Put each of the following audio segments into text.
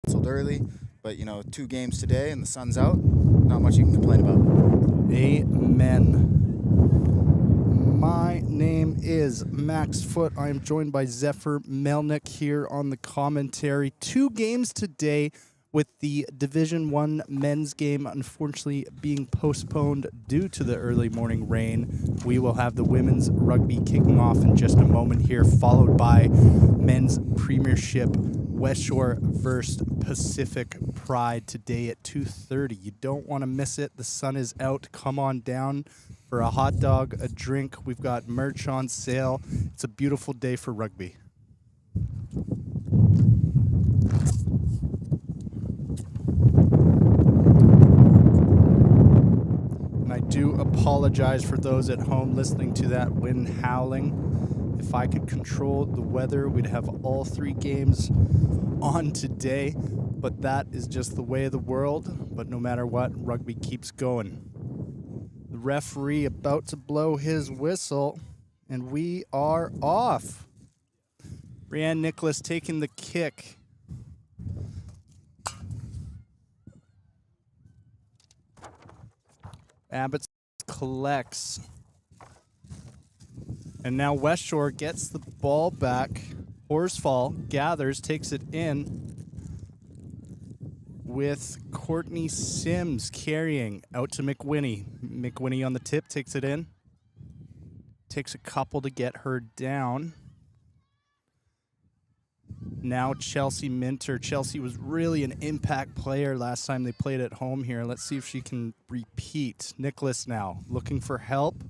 canceled early, but you know, 2 games today and the sun's out. Not much you can complain about. Amen. My name is Max Foot. I am joined by Zephyr Melnick here on the commentary. 2 games today, with the Division 1 men's game unfortunately being postponed due to the early morning rain. We will have the women's rugby kicking off in just a moment here, followed by men's premiership Westshore versus Pacific Pride today at 2:30. You don't want to miss it. The sun is out. Come on down for a hot dog, a drink. We've got merch on sale. It's a beautiful day for rugby. And I do apologize for those at home listening to that wind howling. If I could control the weather, we'd have all 3 games on today, but that is just the way of the world. But no matter what, rugby keeps going. The referee about to blow his whistle, and we are off. Rianne Nicholas taking the kick. Abbotsford collects. And now Westshore gets the ball back. Horsfall gathers, takes it in with Courtney Sims carrying out to McWhinney. McWhinney on the tip, takes it in. Takes a couple to get her down. Now Chelsea Minter. Chelsea was really an impact player last time they played at home here. Let's see if she can repeat. Nicholas now looking for help.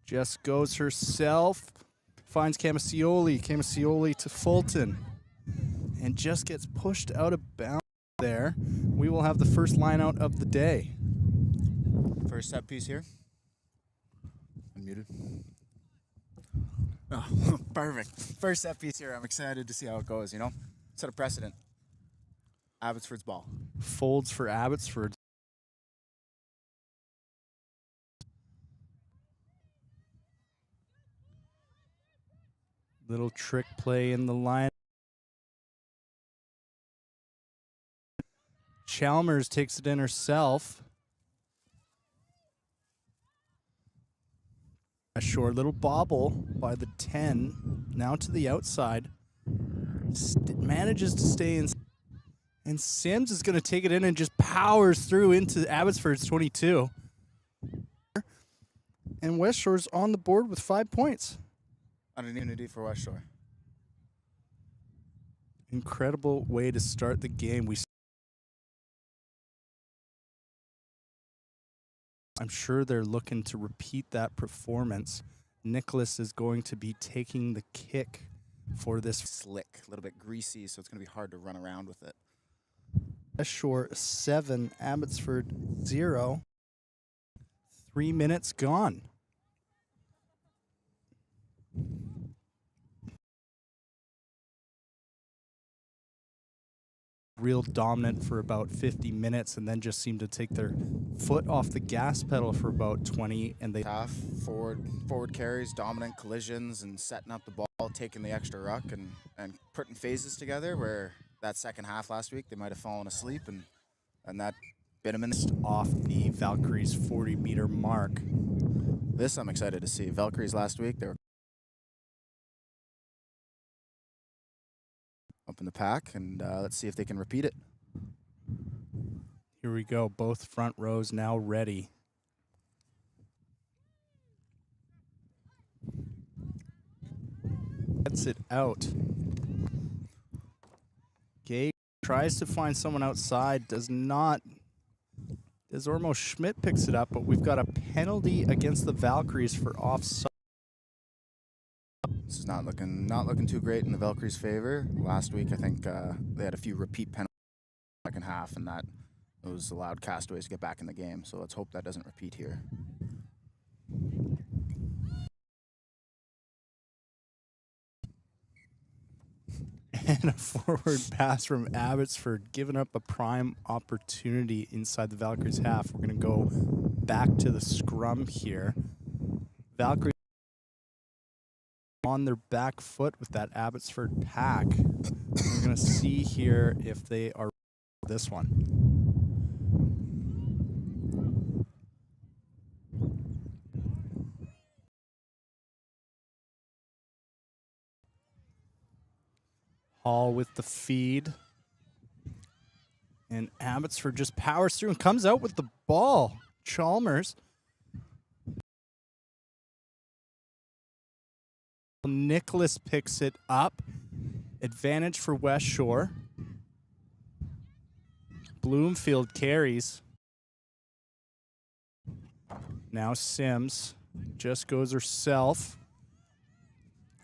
Just goes herself. Finds Camasioli. Camasioli to Fulton. And just gets pushed out of bounds there. We will have the first line out of the day. First set piece here. Unmuted. Oh, perfect. First set piece here. I'm excited to see how it goes, you know? Set a precedent. Abbotsford's ball. Folds for Abbotsford. Little trick play in the line. Chalmers takes it in herself. A short little bobble by the 10. Now to the outside. Manages to stay in. And Sims is going to take it in and just powers through into Abbotsford's 22. And Westshore's on the board with 5 points. Opportunity for Westshore. Incredible way to start the game. I'm sure they're looking to repeat that performance. Nicholas is going to be taking the kick for this. Slick, a little bit greasy, so it's going to be hard to run around with it. Westshore 7, Abbotsford 0. 3 minutes gone. Real dominant for about 50 minutes and then just seemed to take their foot off the gas pedal for about 20, and they Half forward carries, dominant collisions, and setting up the ball, taking the extra ruck and putting phases together, where that second half last week they might have fallen asleep and that bit them in off the Valkyries 40-meter mark. This I'm excited to see. Valkyries last week, they were up in the pack, and let's see if they can repeat it. Here we go. Both front rows now ready. Gets it out. Gay tries to find someone outside. Does not. Desormo Schmidt picks it up, but we've got a penalty against the Valkyries for offside. This is not looking too great in the Valkyries' favor. Last week, I think they had a few repeat penalties in the second half, and that those allowed Castaways to get back in the game. So let's hope that doesn't repeat here. And a forward pass from Abbotsford, giving up a prime opportunity inside the Valkyries half. We're going to go back to the scrum here. Valkyries on their back foot with that Abbotsford pack. We're going to see here if they are this one. Hall with the feed. And Abbotsford just powers through and comes out with the ball. Chalmers. Nicholas picks it up. Advantage for Westshore. Bloomfield carries. Now Sims just goes herself.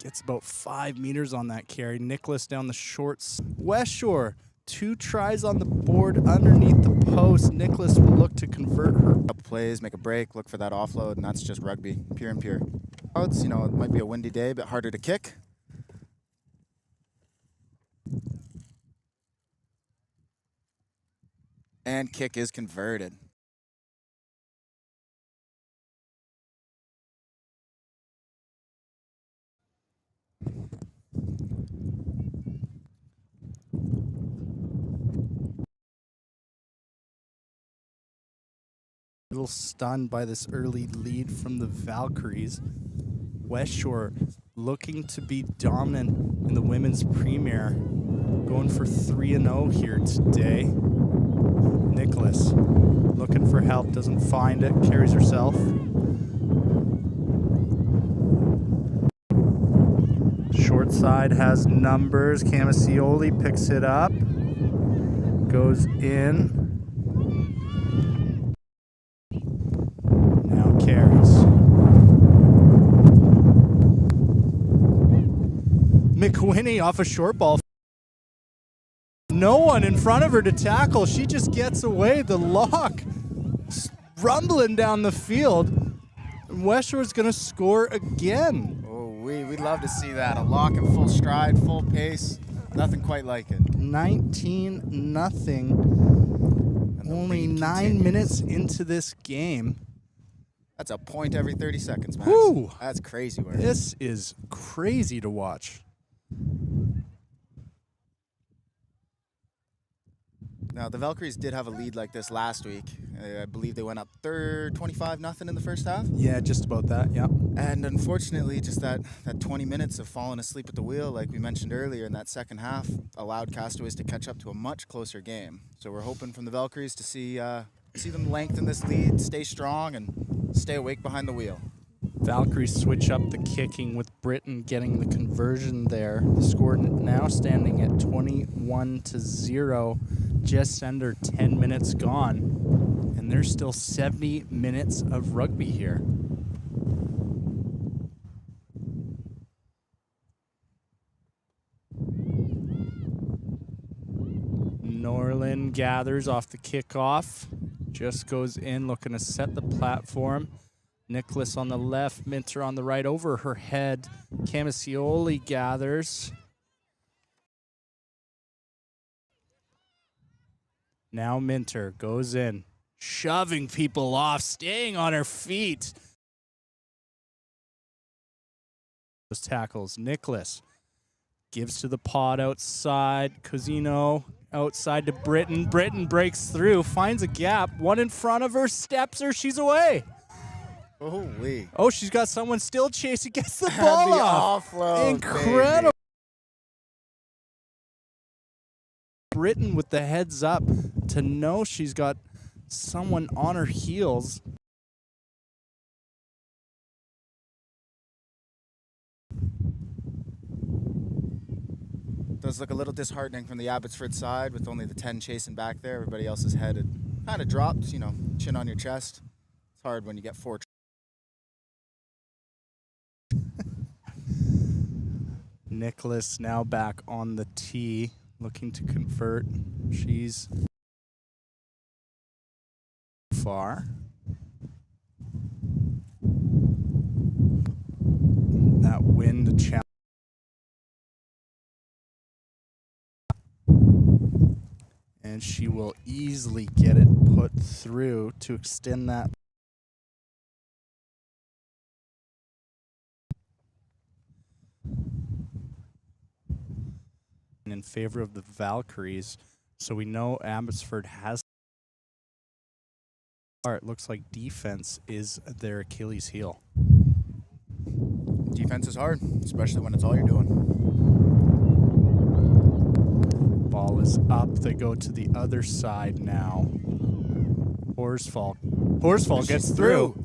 Gets about 5 meters on that carry. Nicholas down the shorts. Westshore, 2 tries on the board underneath the post. Nicholas will look to convert her. Couple plays, make a break, look for that offload, and that's just rugby, pure and pure. You know, it might be a windy day, a bit harder to kick. And kick is converted. A little stunned by this early lead from the Valkyries. Westshore looking to be dominant in the women's premier. Going for 3-0 here today. Nicholas looking for help, doesn't find it, carries herself. Short side has numbers. Camasioli picks it up. Goes in. Now carries. McWhinney off a short ball. No one in front of her to tackle. She just gets away. The lock rumbling down the field. Westshore's going to score again. Oh, we'd love to see that. A lock in full stride, full pace. Nothing quite like it. 19-0. Only 9 minutes into this game. That's a point every 30 seconds, Max. Woo. That's crazy work. This is crazy to watch. Now, the Valkyries did have a lead like this last week. I believe they went up 25-0 in the first half. Yeah, just about that, yeah. And unfortunately, just that 20 minutes of falling asleep at the wheel, like we mentioned earlier in that second half, allowed Castaways to catch up to a much closer game. So we're hoping from the Valkyries to see them lengthen this lead, stay strong, and stay awake behind the wheel. Valkyries switch up the kicking with Britain getting the conversion there. The score now standing at 21-0, just under 10 minutes gone. And there's still 70 minutes of rugby here. Norland gathers off the kickoff. Just goes in, looking to set the platform. Nicholas on the left, Minter on the right, over her head. Camasioli gathers. Now Minter goes in, shoving people off, staying on her feet. Those tackles. Nicholas gives to the pod outside. Cosino outside to Britain. Britain breaks through, finds a gap. One in front of her, steps her, she's away. Holy. Oh, she's got someone still chasing, gets the ball off. Offload, Incredible. Baby. Britain with the heads up to know she's got someone on her heels. Does look a little disheartening from the Abbotsford side with only the 10 chasing back there. Everybody else's head had kind of dropped, you know, chin on your chest. It's hard when you get 4. Nicholas now back on the tee, looking to convert. She's far. That wind challenge. And she will easily get it put through to extend that. In favor of the Valkyries. So we know Abbotsford has. It looks like defense is their Achilles heel. Defense is hard, especially when it's all you're doing. Ball is up. They go to the other side now. Horsfall gets through.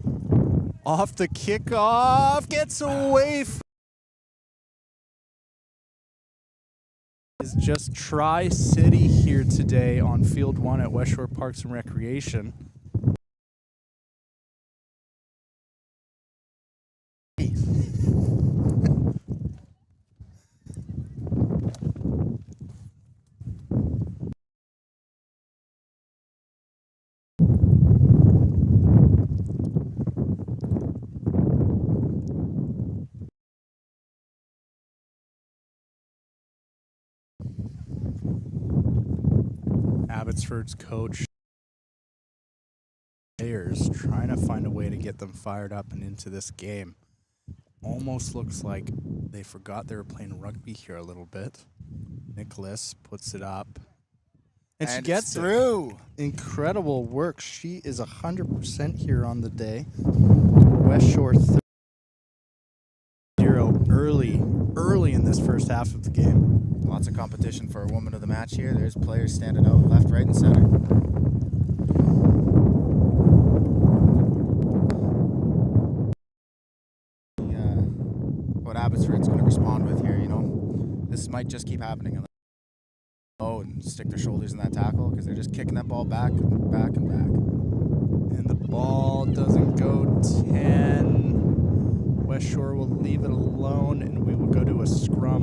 Off the kickoff. Gets away. Is just Tri-City here today on Field 1 at Westshore Parks and Recreation. Abbotsford's coach players trying to find a way to get them fired up and into this game. Almost looks like they forgot they were playing rugby here a little bit. Nicholas puts it up. And she gets through. Incredible work. She is 100% here on the day. Westshore 0 early in this first half of the game. Lots of competition for a woman of the match here. There's players standing out left, right, and center. What Abbotsford's going to respond with here, you know, this might just keep happening. And stick their shoulders in that tackle because they're just kicking that ball back and back and back. And the ball doesn't go 10. Westshore will leave it alone, and we will go to a scrum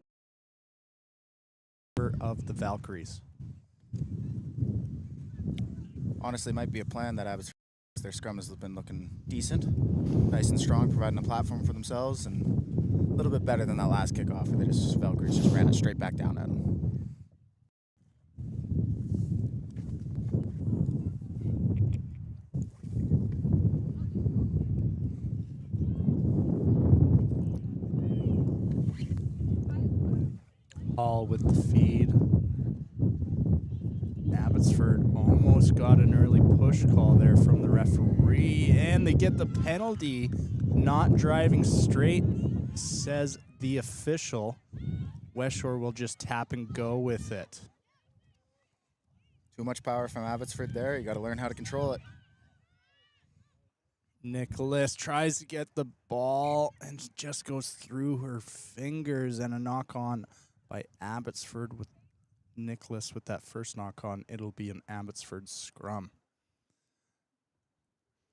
of the Valkyries. Honestly, might be a plan that Abbotsford. Their scrum has been looking decent, nice and strong, providing a platform for themselves, and a little bit better than that last kickoff where Valkyries just ran it straight back down at them. All with the feed. Abbotsford almost got an early push call there from the referee, and they get the penalty. Not driving straight, says the official. Westshore will just tap and go with it. Too much power from Abbotsford there. You got to learn how to control it. Nicholas tries to get the ball and just goes through her fingers, and a knock on by Abbotsford with Nicholas with that first knock on. It'll be an Abbotsford scrum.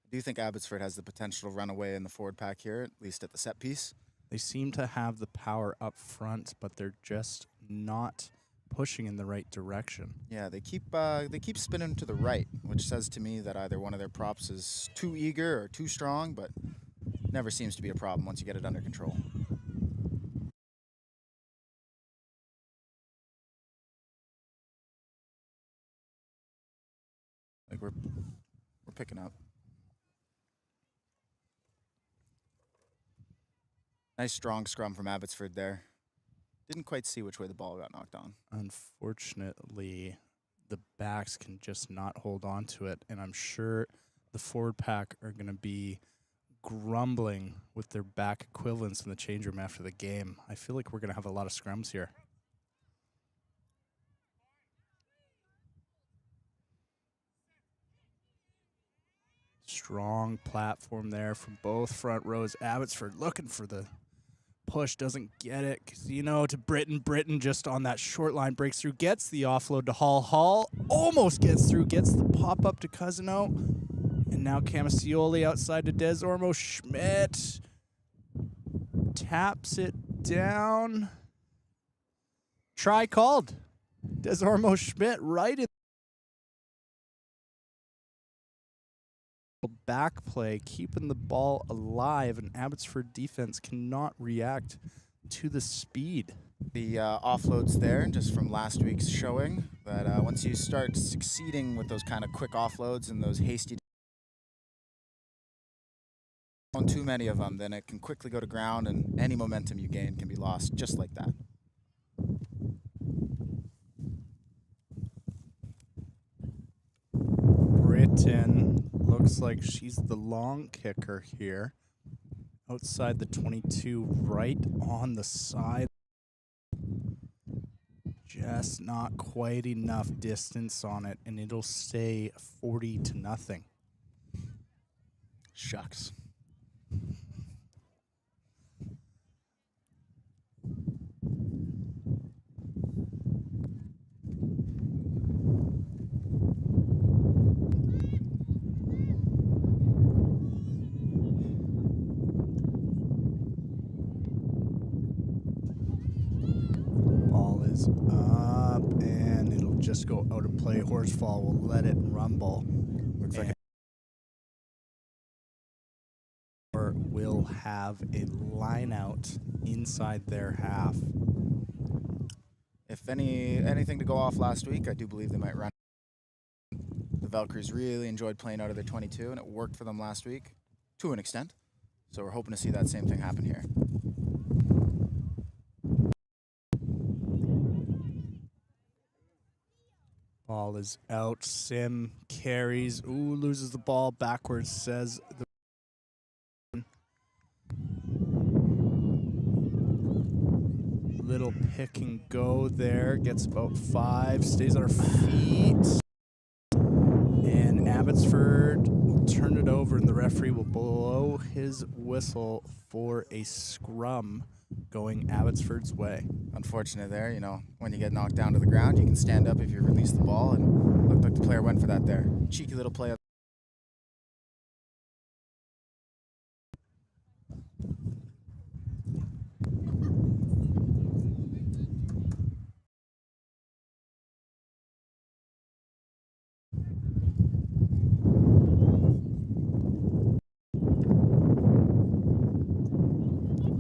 I do think Abbotsford has the potential to run away in the forward pack here, at least at the set piece. They seem to have the power up front, but they're just not pushing in the right direction. Yeah, they keep spinning to the right, which says to me that either one of their props is too eager or too strong, but never seems to be a problem once you get it under control. Like we're picking up. Nice strong scrum from Abbotsford there. Didn't quite see which way the ball got knocked on. Unfortunately, the backs can just not hold on to it, and I'm sure the forward pack are going to be grumbling with their back equivalents in the change room after the game. I feel like we're going to have a lot of scrums here. Strong platform there from both front rows. Abbotsford looking for the push, doesn't get it. Casino to Britton. Britton just on that short line breaks through, gets the offload to Hall. Hall almost gets through, gets the pop up to Cousino. And now Camasioli outside to Des Ormo. Schmidt taps it down. Try called. Des Ormo Schmidt right in. Back play, keeping the ball alive, and Abbotsford defense cannot react to the speed. The offloads there, just from last week's showing, that once you start succeeding with those kind of quick offloads and those hasty, on too many of them, then it can quickly go to ground, and any momentum you gain can be lost just like that. Clinton looks like she's the long kicker here. Outside the 22, right on the side. Just not quite enough distance on it, and it'll stay 40-0. Shucks. Ball is up, and it'll just go out of play. Horsefall will let it rumble. Looks like or will have a line out inside their half. if anything to go off last week, I do believe they might run. The Valkyries really enjoyed playing out of their 22, and it worked for them last week to an extent. So we're hoping to see that same thing happen here. Ball is out. Sim carries. Ooh, loses the ball backwards, says the little pick and go there. Gets about 5. Stays on her feet. And Abbotsford will turn it over, and the referee will blow his whistle for a scrum going Abbotsford's way. Unfortunate there, you know, when you get knocked down to the ground, you can stand up if you release the ball, and looked like the player went for that there. Cheeky little play.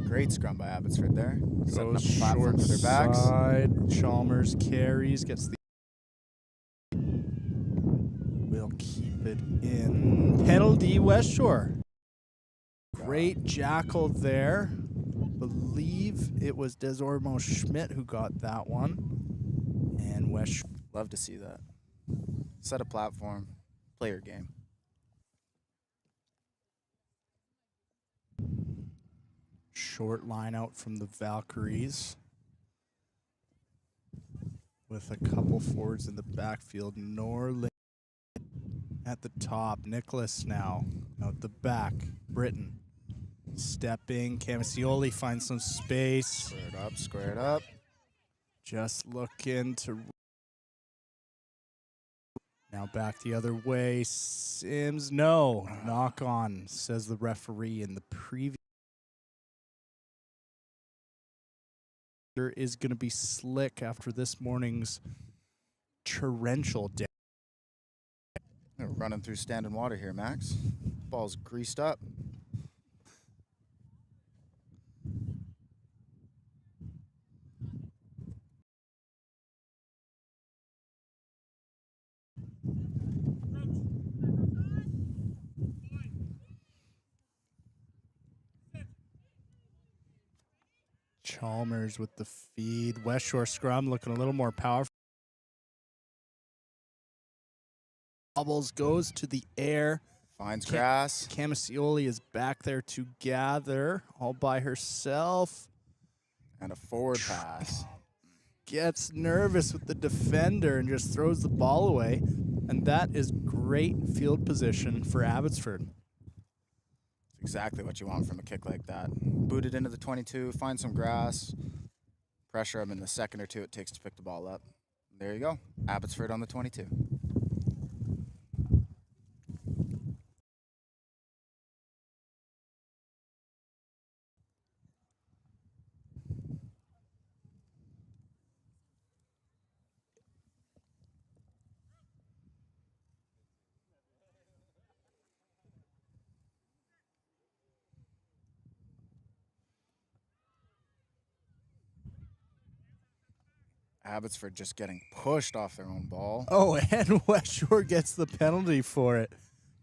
Great scrum by Abbotsford there. Setting up Goes a platform short for their backs. side. Chalmers carries, gets the. We'll keep it in. Penalty, Westshore. Great jackal there. Believe it was Desormo Schmidt who got that one. And Westshore. Love to see that. Set a platform, play your game. Short line out from the Valkyries. With a couple forwards in the backfield. Norling at the top. Nicholas now out the back. Britton stepping. Camasioli finds some space. Square it up, square it up. Just looking to. Now back the other way. Sims, no. Knock on, says the referee in the previous. Is going to be slick after this morning's torrential day. They're running through standing water here, Max. Ball's greased up. Chalmers with the feed. Westshore scrum looking a little more powerful. Bubbles goes to the air. Finds grass. Camasioli is back there to gather all by herself. And a forward pass. Gets nervous with the defender and just throws the ball away. And that is great field position for Abbotsford. Exactly what you want from a kick like that. Boot it into the 22, find some grass, pressure them in the second or two it takes to pick the ball up. There you go. Abbotsford on the 22. Abbotsford just getting pushed off their own ball. Oh, and Westshore gets the penalty for it.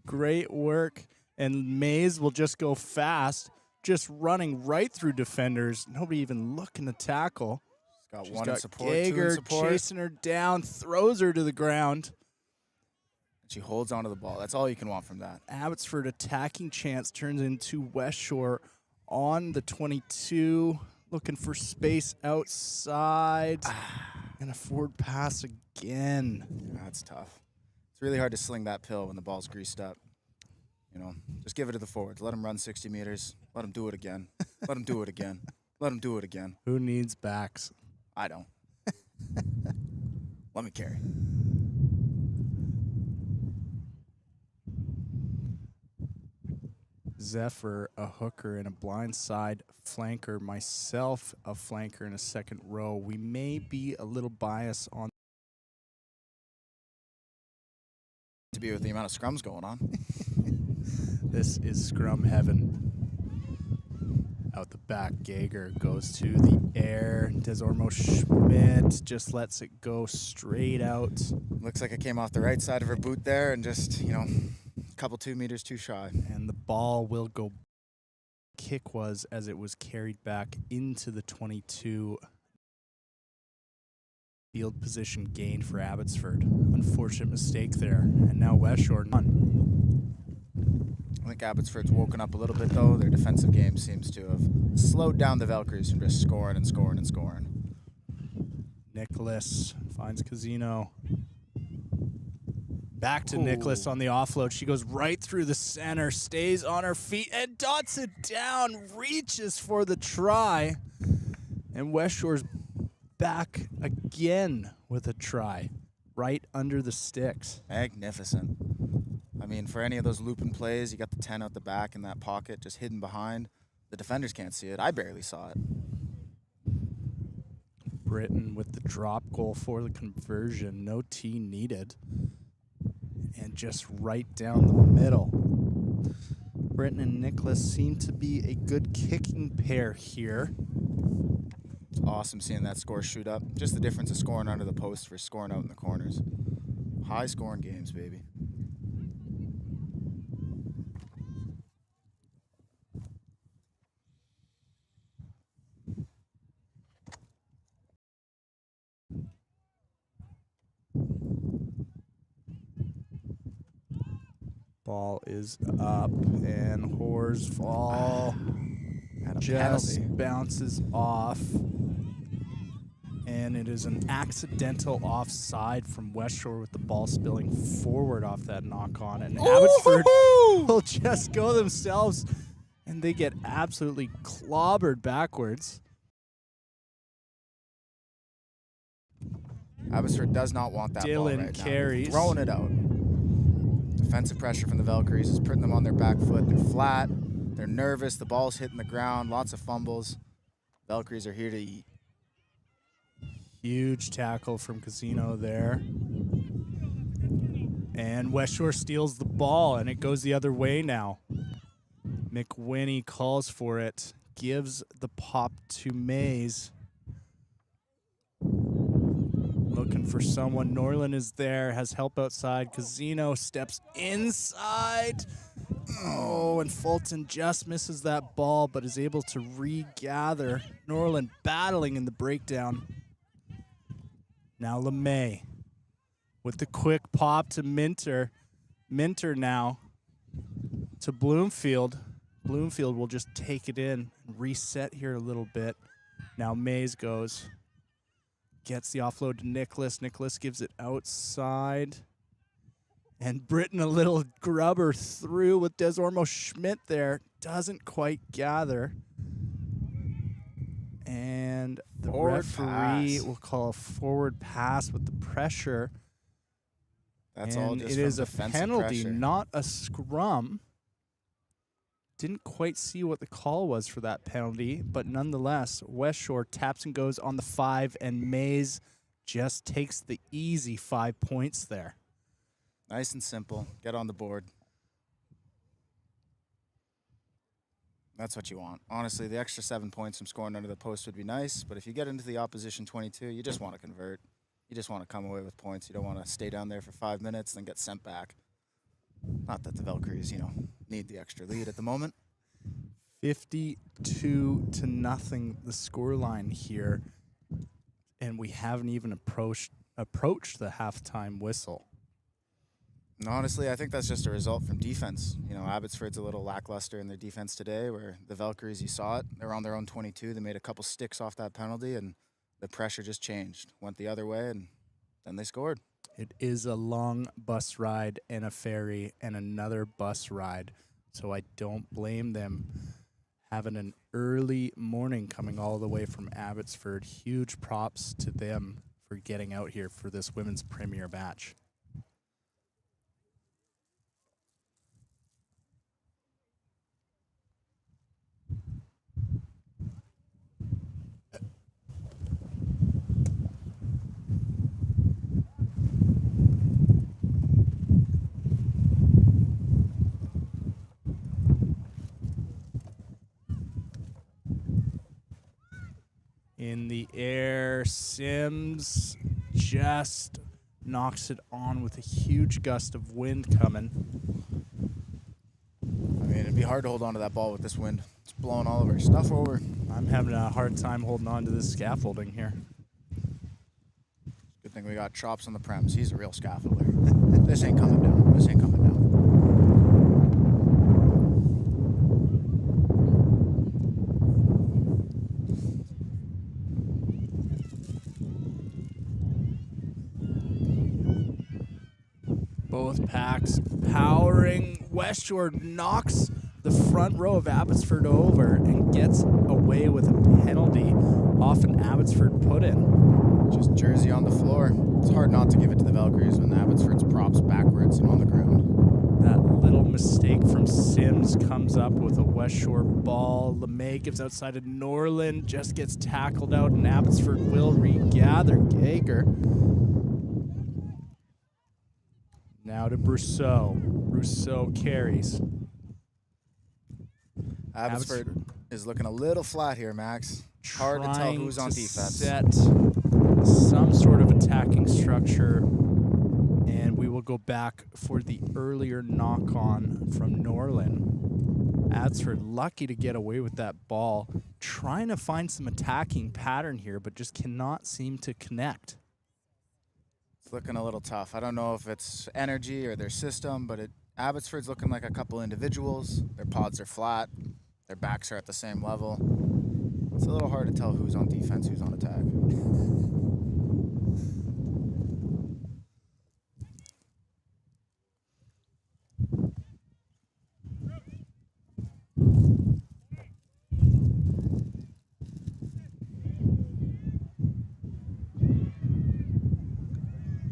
Great work. And Mays will just go fast, just running right through defenders. Nobody even looking to tackle. Got She's one got in support, Gager two in support. chasing her down, throws her to the ground. She holds onto the ball. That's all you can want from that. Abbotsford attacking chance turns into Westshore on the 22, looking for space outside. And a forward pass again. That's tough. It's really hard to sling that pill when the ball's greased up. You know, just give it to the forwards. Let them run 60 meters. Let them do it again. Let them do it again. Let them do it again. Who needs backs? I don't. Let me carry. Zephyr, a hooker and a blindside flanker. Myself, a flanker in a second row. We may be a little biased on To be with the amount of scrums going on. This is scrum heaven. Out the back, Gager goes to the air. Desormo Schmidt just lets it go straight out. Looks like it came off the right side of her boot there and just, you know, a couple 2 meters too shy. And the ball will go. Kick was as it was carried back into the 22. Field position gained for Abbotsford. Unfortunate mistake there. And now Westshore none. I think Abbotsford's woken up a little bit, though. Their defensive game seems to have slowed down the Valkyries from just scoring and scoring and scoring. Nicholas finds Casino. Back to Nicholas on the offload. She goes right through the center, stays on her feet, and dots it down, reaches for the try. And Westshore's back again with a try, right under the sticks. Magnificent. I mean, for any of those looping plays, you got the 10 out the back in that pocket, just hidden behind. The defenders can't see it. I barely saw it. Britain with the drop goal for the conversion. No tee needed. And just right down the middle. Britain and Nicholas seem to be a good kicking pair here. It's awesome seeing that score shoot up. Just the difference of scoring under the post versus scoring out in the corners. High scoring games, baby. Ball is up and Horsfall just bounces off. And it is an accidental offside from Westshore with the ball spilling forward off that knock on. And Abbotsford will just go themselves and they get absolutely clobbered backwards. Abbotsford does not want that ball right carries. now. Throwing it out. Defensive pressure from the Valkyries is putting them on their back foot. They're flat. They're nervous. The ball's hitting the ground. Lots of fumbles. Valkyries are here to eat. Huge tackle from Casino there. And Westshore steals the ball, and it goes the other way now. McWhinney calls for it. Gives the pop to Mays. Looking for someone. Norland is there, has help outside. Casino steps inside. Oh, and Fulton just misses that ball, but is able to regather. Norland battling in the breakdown. Now LeMay with the quick pop to Minter. Minter now to Bloomfield. Bloomfield will just take it in and reset here a little bit. Now Mays goes. Gets the offload to Nicholas. Nicholas gives it outside. And Britain a little grubber through with Desormo Schmidt there. Doesn't quite gather. And the referee will call a forward pass with the pressure. That's and all just it from is a defensive penalty, pressure. not a scrum. Didn't quite see what the call was for that penalty, but nonetheless, Westshore taps and goes on the 5, and Mays just takes the easy 5 points there. Nice and simple. Get on the board. That's what you want. Honestly, the extra 7 points from scoring under the post would be nice, but if you get into the opposition 22, you just want to convert. You just want to come away with points. You don't want to stay down there for 5 minutes, then get sent back. Not that the Valkyries, you know, need the extra lead at the moment. 52-0 the scoreline here, and we haven't even approached the halftime whistle. And honestly, I think that's just a result from defense. You know, Abbotsford's a little lackluster in their defense today, where the Valkyries, you saw it, they were on their own 22. They made a couple sticks off that penalty, and the pressure just changed, went the other way, and then they scored. It is a long bus ride and a ferry and another bus ride, so I don't blame them having an early morning coming all the way from Abbotsford. Huge props to them for getting out here for this women's premier match. In the air, Sims just knocks it on with a huge gust of wind coming. I mean, it'd be hard to hold on to that ball with this wind. It's blowing all of our stuff over. I'm having a hard time holding on to this scaffolding here. Good thing we got Chops on the prems. He's a real scaffolder. This ain't coming down. This ain't coming down. Both packs powering. Westshore knocks the front row of Abbotsford over and gets away with a penalty off an Abbotsford put-in. Just jersey on the floor. It's hard not to give it to the Valkyries when Abbotsford's props backwards and on the ground. That little mistake from Sims comes up with a Westshore ball. LeMay gives outside of Norland, just gets tackled out, and Abbotsford will regather. Gager. Now to Brousseau. Brousseau carries. Abbotsford is looking a little flat here, Max. Hard to tell who's on defense. Set some sort of attacking structure, and we will go back for the earlier knock-on from Norland. Abbotsford lucky to get away with that ball, trying to find some attacking pattern here, but just cannot seem to connect. It's looking a little tough. I don't know if it's energy or their system, but Abbotsford's looking like a couple individuals. Their pods are flat. Their backs are at the same level. It's a little hard to tell who's on defense, who's on attack.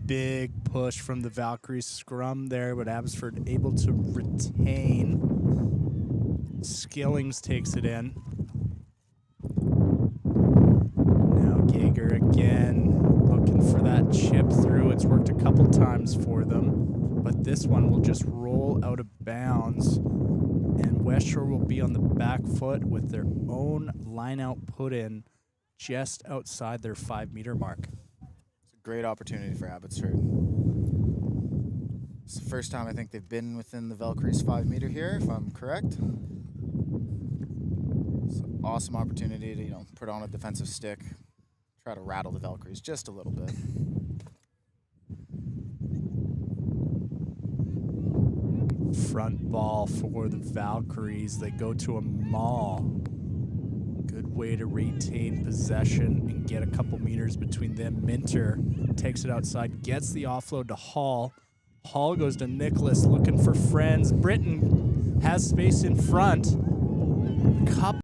Big push from the Valkyries scrum there, but Abbotsford able to retain. Skillings takes it in. Now Gager again looking for that chip through. It's worked a couple times for them, but this one will just roll out of bounds, and Westshore will be on the back foot with their own line-out put-in just outside their 5-meter mark. Great opportunity for Abbotsford. It's the first time I think they've been within the Valkyries 5-meter here, if I'm correct. It's an awesome opportunity to, put on a defensive stick, try to rattle the Valkyries just a little bit. Front ball for the Valkyries. They go to a maul. Good way to retain possession and get a couple meters between them. Minter takes it outside, gets the offload to Hall. Hall goes to Nicholas looking for friends. Britton has space in front. Cup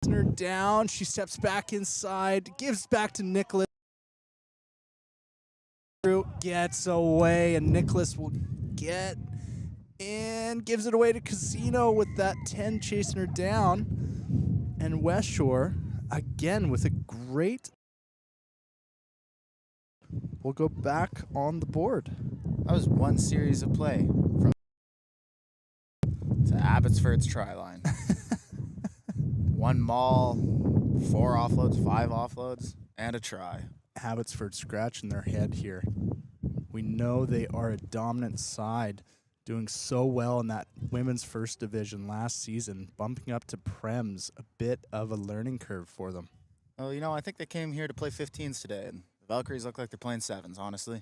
her down. She steps back inside, gives back to Nicholas. Gets away, and Nicholas will get in, gives it away to Casino with that 10 chasing her down. And Westshore, again, with a great... We'll go back on the board. That was one series of play from to Abbotsford's try line. One maul, 4 offloads, 5 offloads, and a try. Abbotsford scratching their head here. We know they are a dominant side, doing so well in that women's first division last season, bumping up to Prems, a bit of a learning curve for them. Oh, I think they came here to play 15s today, and the Valkyries look like they're playing 7s, honestly.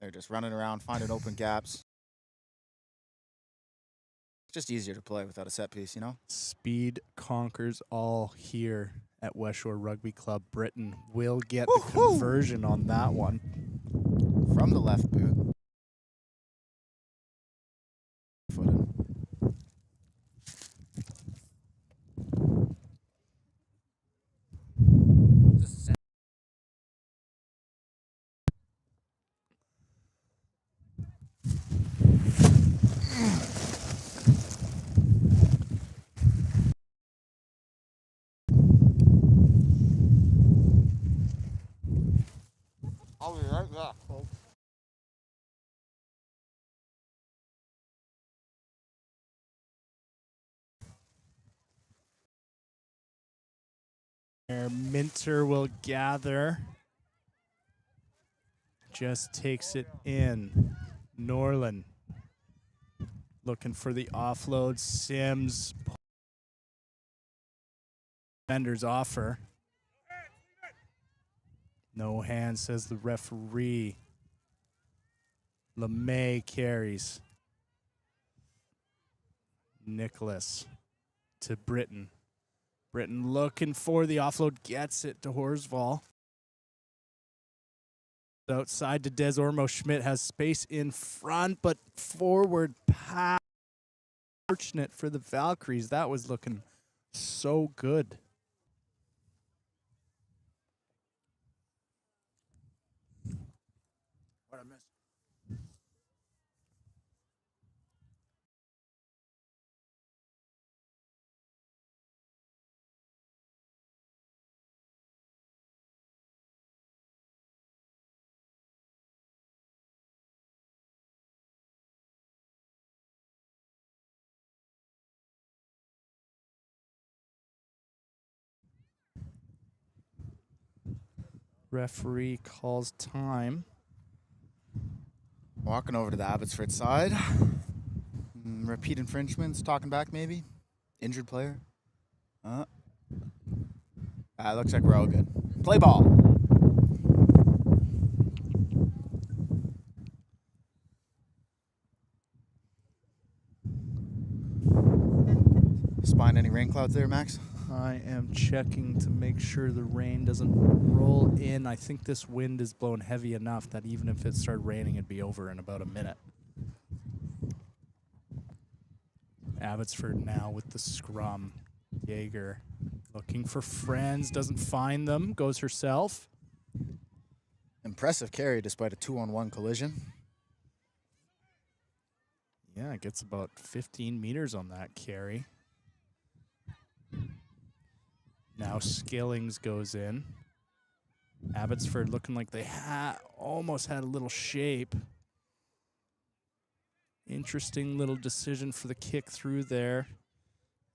They're just running around, finding open gaps. just easier to play without a set piece, you know? Speed conquers all here at Westshore Rugby Club. Britain will get the conversion on that one. From the left boot. Footed. I'll be right back, folks. Minter will gather. Just takes it in. Norland looking for the offload. Sims. Defender's offer. No hand, says the referee. LeMay carries. Nicholas to Britton. Britton looking for the offload, gets it to Horsfall. Outside to Des Ormo. Schmidt has space in front, but forward pass. Fortunate for the Valkyries. That was looking so good. What I missed. Referee calls time. Walking over to the Abbotsford side. Repeat infringements, talking back maybe. Injured player. Looks like we're all good. Play ball. Spying any rain clouds there, Max? I am checking to make sure the rain doesn't roll in. I think this wind is blowing heavy enough that even if it started raining, it'd be over in about a minute. Abbotsford now with the scrum. Jaeger looking for friends, doesn't find them, goes herself. Impressive carry despite a 2-on-1 collision. Yeah, it gets about 15 meters on that carry. Now Skillings goes in. Abbotsford looking like they almost had a little shape. Interesting little decision for the kick through there.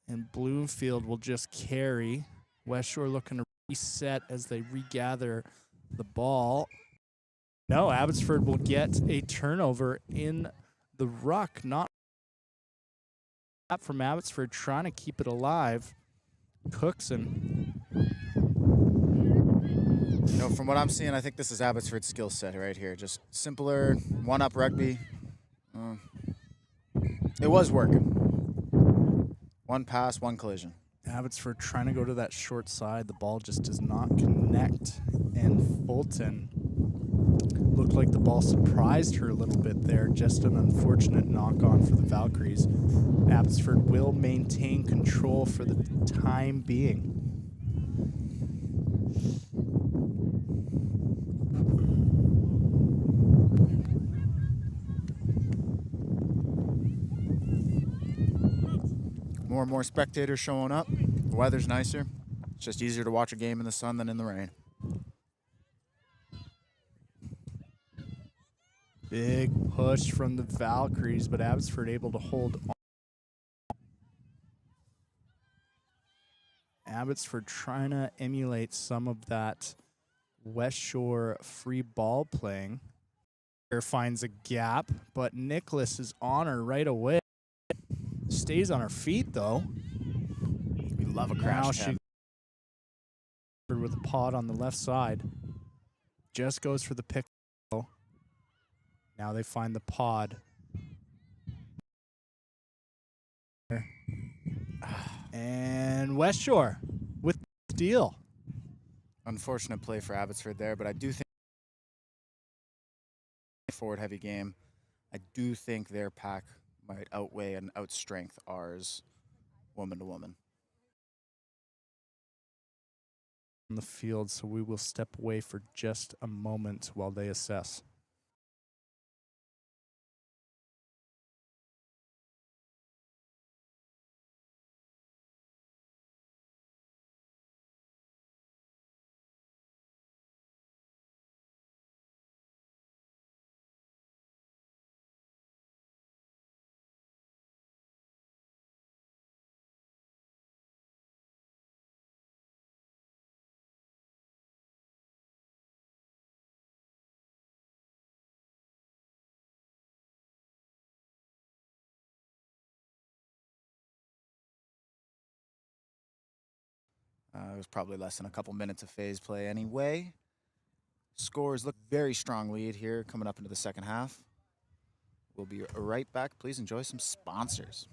And Bloomfield will just carry. Westshore looking to reset as they regather the ball. No, Abbotsford will get a turnover in the ruck. Not from Abbotsford, trying to keep it alive. Cookson. You know, from what I'm seeing, I think this is Abbotsford's skill set right here. Just simpler, one-up rugby. It was working. One pass, one collision. Abbotsford trying to go to that short side. The ball just does not connect. And Fulton looked like the ball surprised her a little bit there. Just an unfortunate knock-on for the Valkyries. Abbotsford will maintain control for the time being. More and more spectators showing up. The weather's nicer. It's just easier to watch a game in the sun than in the rain. Big push from the Valkyries, but Abbotsford able to hold on. Abbotsford trying to emulate some of that Westshore free ball playing. Here finds a gap, but Nicholas is on her right away. Stays on her feet, though. We love a crash she with a pod on the left side. Just goes for the pick. Now they find the pod. And Westshore with steal. Unfortunate play for Abbotsford there, but I do think forward heavy game. I do think their pack might outweigh and outstrength ours woman to woman. On the field, so we will step away for just a moment while they assess. It was probably less than a couple minutes of phase play anyway. Scores look very strong lead here coming up into the second half. We'll be right back. Please enjoy some sponsors.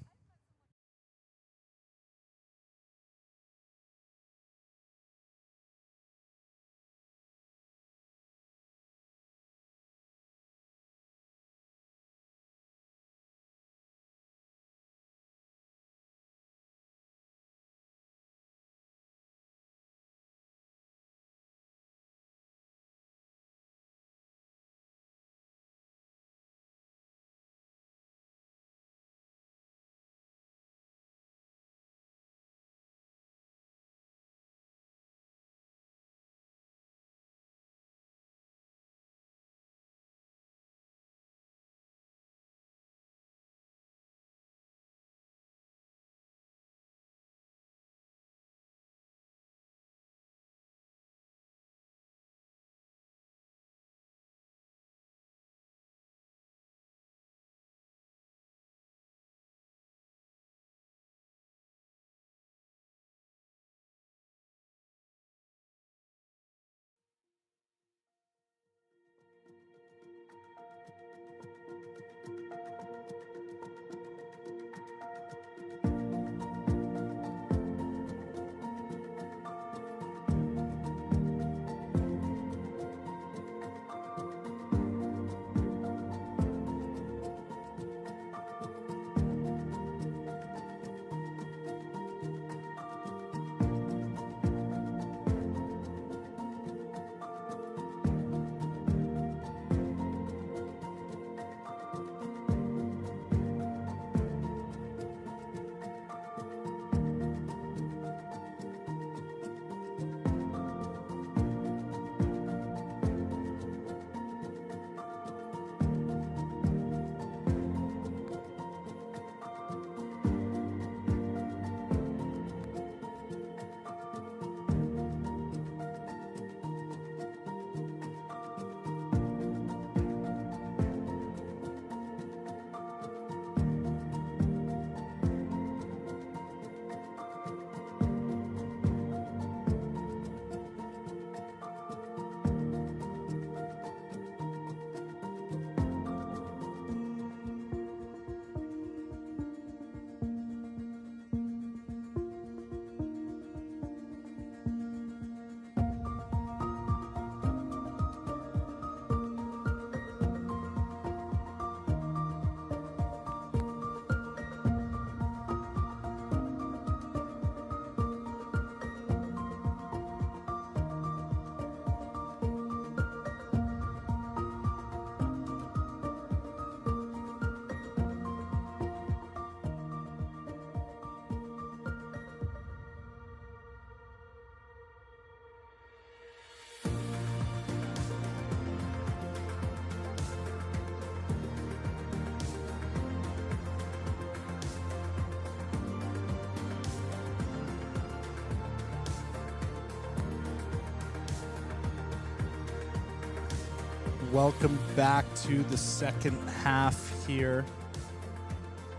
Welcome back to the second half here.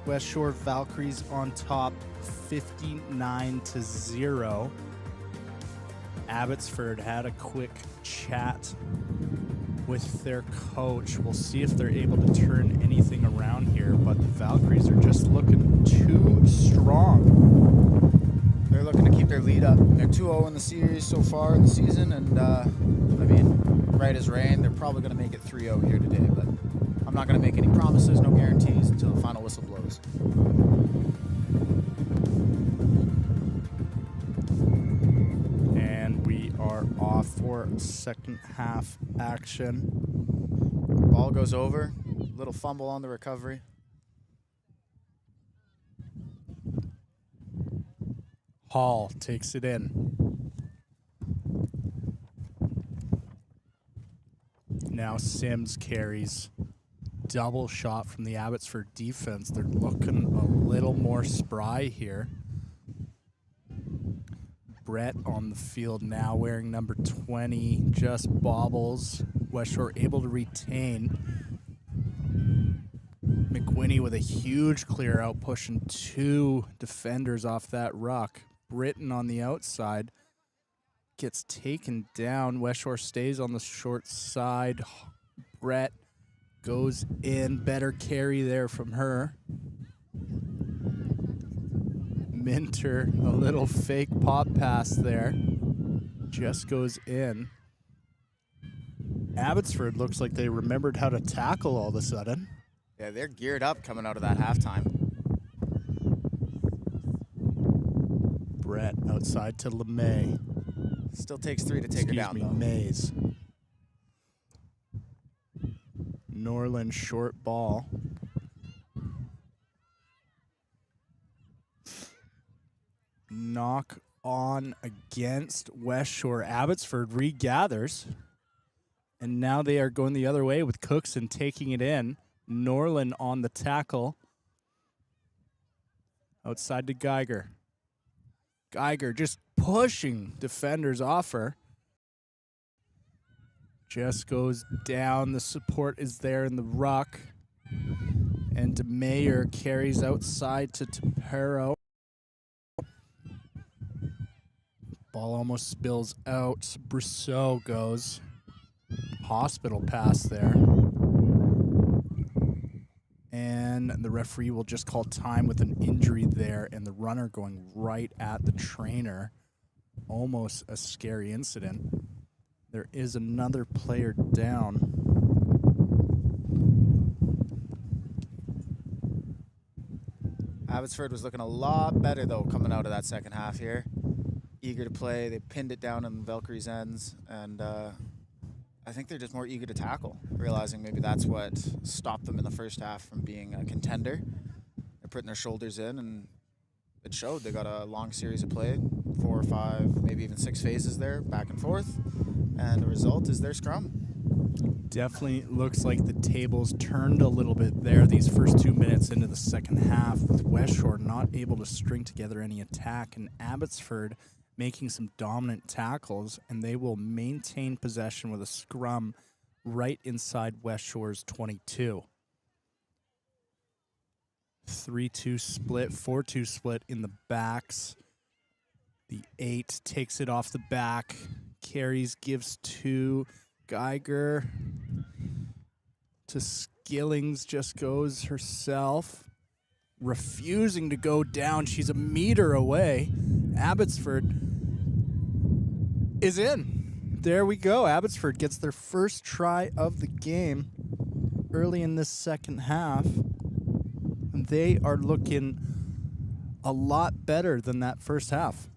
Westshore Valkyries on top, 59-0. Abbotsford had a quick chat with their coach. We'll see if they're able to turn anything around here, but the Valkyries are just looking too 2-0 in the series so far in the season, and I mean, right as rain, they're probably going to make it 3-0 here today, but I'm not going to make any promises, no guarantees until the final whistle blows. And we are off for second half action. Ball goes over, little fumble on the recovery. Hall takes it in. Now Sims carries. Double shot from the Abbotsford defense. They're looking a little more spry here. Brett on the field now wearing number 20, just bobbles. Westshore able to retain. McWhinney with a huge clear out, pushing 2 defenders off that ruck. Britton on the outside gets taken down. Westshore stays on the short side. Brett goes in. Better carry there from her. Minter, a little fake pop pass there. Just goes in. Abbotsford looks like they remembered how to tackle all of a sudden. Yeah, they're geared up coming out of that halftime. Brett outside to LeMay. Still takes 3 to take her down, though. Mays. Norland short ball. Knock on against Westshore. Abbotsford regathers. And now they are going the other way with Cookson taking it in. Norland on the tackle. Outside to Geiger. Geiger just pushing defenders off her. Just goes down. The support is there in the ruck. And DeMayer carries outside to Tapero. Ball almost spills out. Brousseau goes. Hospital pass there. And the referee will just call time with an injury there, and the runner going right at the trainer. Almost a scary incident. There is another player down. Abbotsford was looking a lot better, though, coming out of that second half here. Eager to play. They pinned it down on Valkyrie's ends, and I think they're just more eager to tackle, realizing maybe that's what stopped them in the first half from being a contender. They're putting their shoulders in, and it showed. They got a long series of play, 4 or 5, maybe even 6 phases there, back and forth, and the result is their scrum. Definitely looks like the tables turned a little bit there these first 2 minutes into the second half, with Westshore not able to string together any attack, and Abbotsford making some dominant tackles, and they will maintain possession with a scrum right inside Westshore's 22. 3-2 split, 4-2 split in the backs. The 8 takes it off the back, carries, gives to Geiger. To Skillings, just goes herself. Refusing to go down. She's a meter away. Abbotsford is in. There we go. Abbotsford gets their first try of the game early in this second half. And they are looking a lot better than that first half.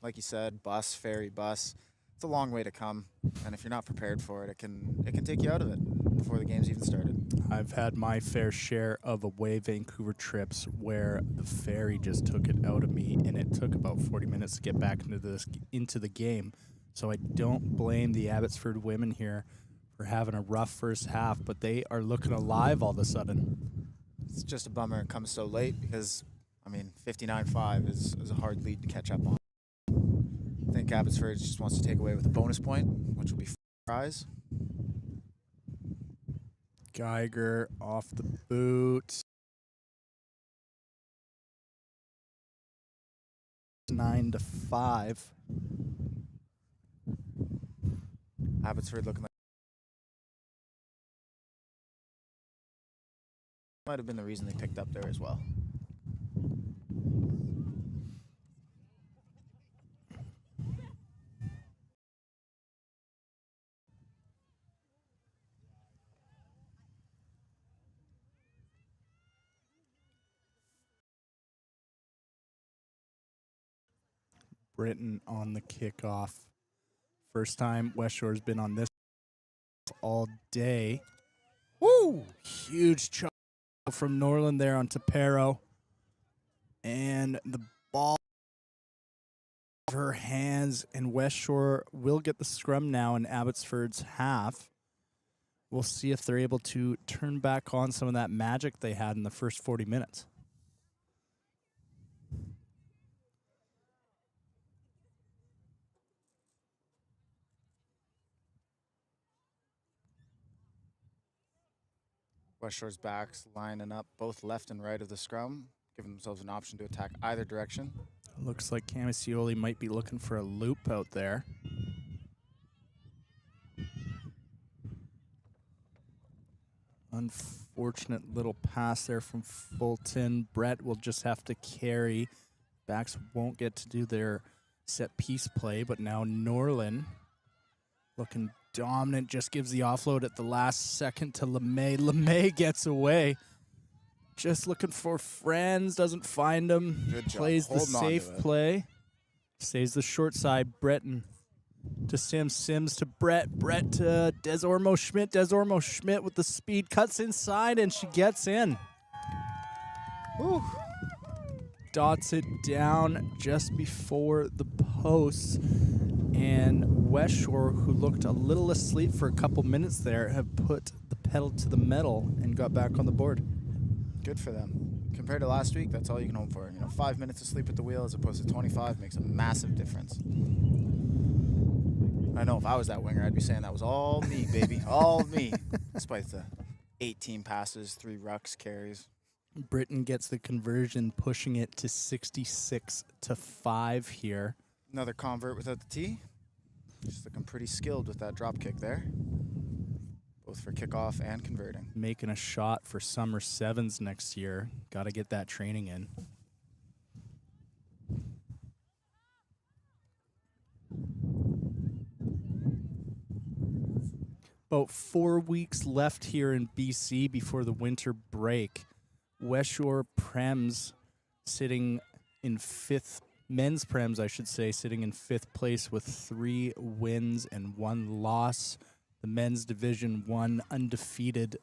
Like you said, bus, ferry, bus. It's a long way to come, and if you're not prepared for it, it can take you out of it before the game's even started. I've had my fair share of away Vancouver trips where the ferry just took it out of me, and it took about 40 minutes to get back into the game. So I don't blame the Abbotsford women here for having a rough first half, but they are looking alive all of a sudden. It's just a bummer it comes so late because, I mean, 59-5 is a hard lead to catch up on. I think Abbotsford just wants to take away with a bonus point, which will be prize. Geiger off the boot. 9-5. Abbotsford looking like might have been the reason they picked up there as well. Britton on the kickoff. First time Westshore's been on this all day. Woo! Huge chop from Norland there on Tapero. And the ball in her hands, and Westshore will get the scrum now in Abbotsford's half. We'll see if they're able to turn back on some of that magic they had in the first 40 minutes. Westshore's backs lining up both left and right of the scrum, giving themselves an option to attack either direction. Looks like Camisioli might be looking for a loop out there. Unfortunate little pass there from Fulton. Brett will just have to carry. Backs won't get to do their set piece play, but now Norland looking dominant, just gives the offload at the last second to LeMay. LeMay gets away. Just looking for friends, doesn't find him. Good job. Plays the Holding on to safe it. play. Stays the short side. Breton to Sims. Sims to Brett. Brett to Desormo Schmidt. Desormo Schmidt with the speed. Cuts inside, and she gets in. Whew. Dots it down just before the posts. And Westshore, who looked a little asleep for a couple minutes there, have put the pedal to the metal and got back on the board. Good for them. Compared to last week, that's all you can hope for. 5 minutes of sleep at the wheel as opposed to 25 makes a massive difference. I know if I was that winger, I'd be saying that was all me, baby. All me. Despite the 18 passes, 3 rucks, carries. Britain gets the conversion, pushing it to 66-5 here. Another convert without the tee. Just looking pretty skilled with that drop kick there. Both for kickoff and converting. Making a shot for summer sevens next year. Got to get that training in. About 4 weeks left here in BC before the winter break. Westshore Prems sitting in fifth, men's Prems, I should say, sitting in 5th place with 3 wins and 1 loss. The men's Division 1 undefeated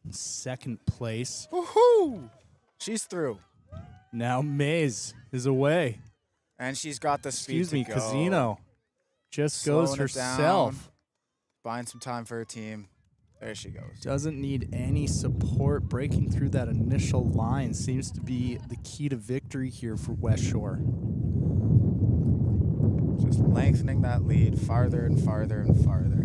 2nd place. Woohoo! She's through. Now Maze is away. And she's got the speed Excuse me, to go. Casino just Slowing goes it herself. down, buying some time for her team. There she goes. Doesn't need any support. Breaking through that initial line seems to be the key to victory here for Westshore. Just lengthening that lead farther and farther and farther.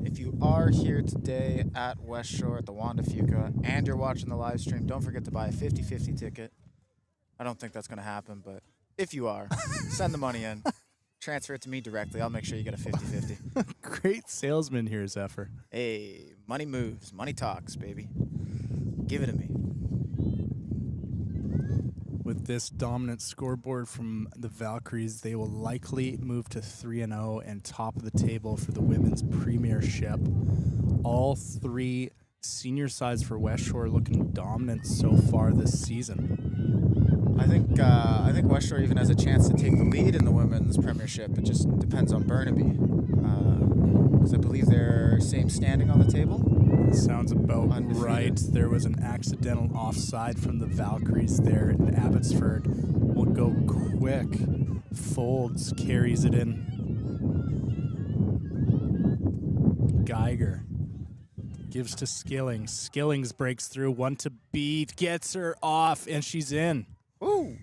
If you are here today at Westshore at the Wanda Fuca and you're watching the live stream, don't forget to buy a 50-50 ticket. I don't think that's going to happen, but if you are, send the money in. Transfer it to me directly. I'll make sure you get a 50-50. Great salesman here, Zephyr. Hey, money moves. Money talks, baby. Give it to me. With this dominant scoreboard from the Valkyries, they will likely move to 3-0 and top of the table for the women's premiership. All 3 senior sides for Westshore looking dominant so far this season. I think Westshore even has a chance to take the lead in the women's premiership. It just depends on Burnaby, because I believe they're same standing on the table. Sounds about Undefeated. right. There was an accidental offside from the Valkyries there in Abbotsford. Will go quick. Folds, carries it in. Geiger gives to Skillings. Skillings breaks through. 1 to beat. Gets her off, and she's in. Ooh,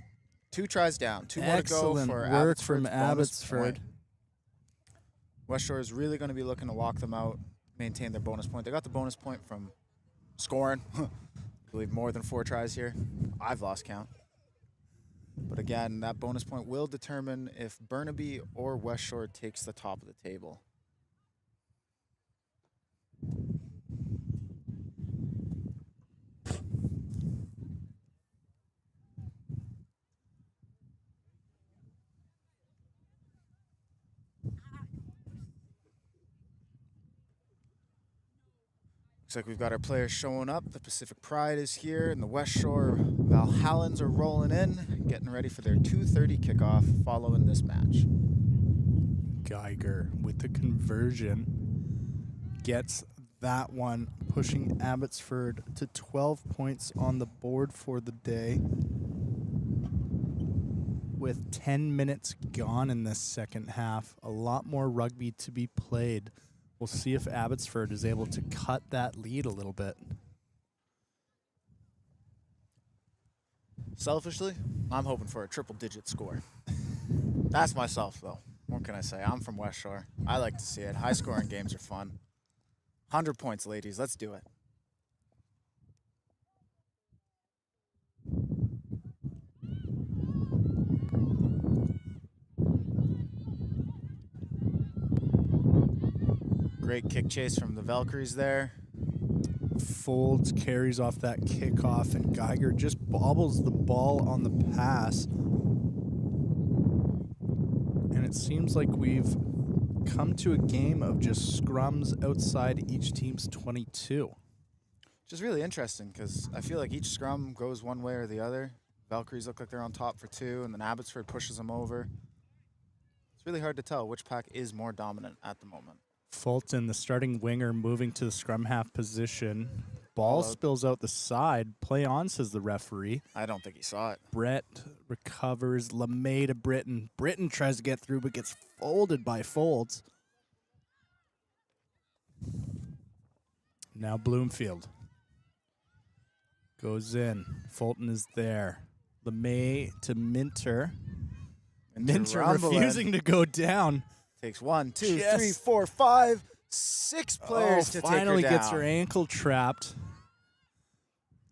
2 tries down. 2 more to go Excellent for work from Abbotsford's bonus Abbotsford. point. Westshore is really going to be looking to lock them out, maintain their bonus point. They got the bonus point from scoring, I believe, more than 4 tries here. I've lost count. But again, that bonus point will determine if Burnaby or Westshore takes the top of the table. Looks like we've got our players showing up. The Pacific Pride is here, and the Westshore Valhallans are rolling in, getting ready for their 2:30 kickoff following this match. Geiger with the conversion gets that one, pushing Abbotsford to 12 points on the board for the day. With 10 minutes gone in this second half, a lot more rugby to be played. We'll see if Abbotsford is able to cut that lead a little bit. Selfishly, I'm hoping for a triple-digit score. That's myself, though. What can I say? I'm from Westshore. I like to see it. High-scoring games are fun. 100 points, ladies. Let's do it. Great kick chase from the Valkyries there. Folds carries off that kickoff, and Geiger just bobbles the ball on the pass. And it seems like we've come to a game of just scrums outside each team's 22. Which is really interesting because I feel like each scrum goes one way or the other. Valkyries look like they're on top for 2, and then Abbotsford pushes them over. It's really hard to tell which pack is more dominant at the moment. Fulton, the starting winger, moving to the scrum half position. Ball spills out the side. Play on, says the referee. I don't think he saw it. Brett recovers. LeMay to Britton. Britton tries to get through, but gets folded by Folds. Now Bloomfield goes in. Fulton is there. LeMay to Minter. Minter refusing to go down. Takes 1, 2, 3, 4, 5, 6 players to take her down. Finally gets her ankle trapped.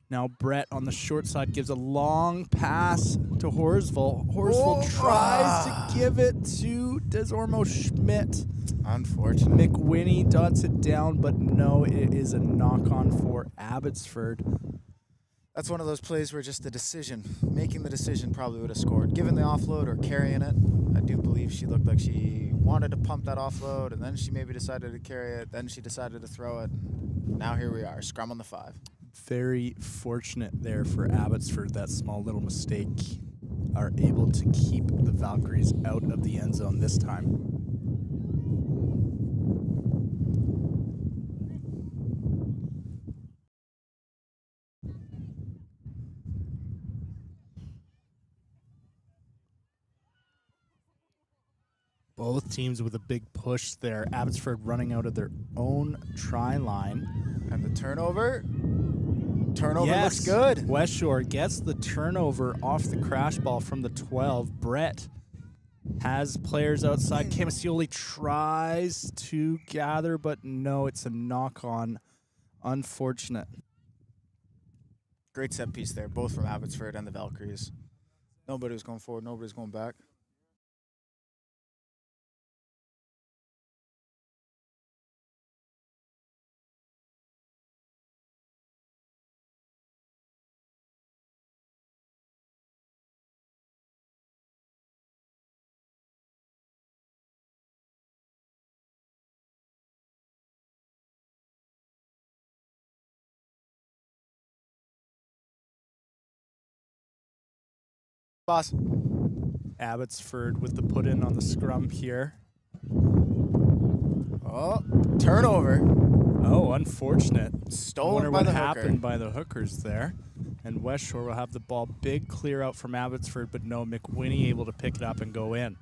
Now Brett on the short side gives a long pass to Horsfall. Horsfall tries to give it to Desormo Schmidt. Unfortunate. McWhinney dots it down, but no, it is a knock-on for Abbotsford. That's one of those plays where just the decision, making the decision probably would have scored. Given the offload or carrying it, I do believe she looked like she wanted to pump that offload, and then she maybe decided to carry it, then she decided to throw it. Now here we are, scrum on the 5. Very fortunate there for Abbotsford. That small little mistake are able to keep the Valkyries out of the end zone this time. Both teams with a big push there. Abbotsford running out of their own try line. And the turnover. Turnover looks good. Westshore gets the turnover off the crash ball from the 12. Brett has players outside. Camasioli tries to gather, but no, it's a knock-on. Unfortunate. Great set piece there, both from Abbotsford and the Valkyries. Nobody was going forward, nobody's going back. Boss. Abbotsford with the put-in on the scrum here. Oh, turnover. Oh, unfortunate. Stolen by by the happened by the hookers there. And Westshore will have the ball big clear out from Abbotsford, but no, McWhinney able to pick it up and go in.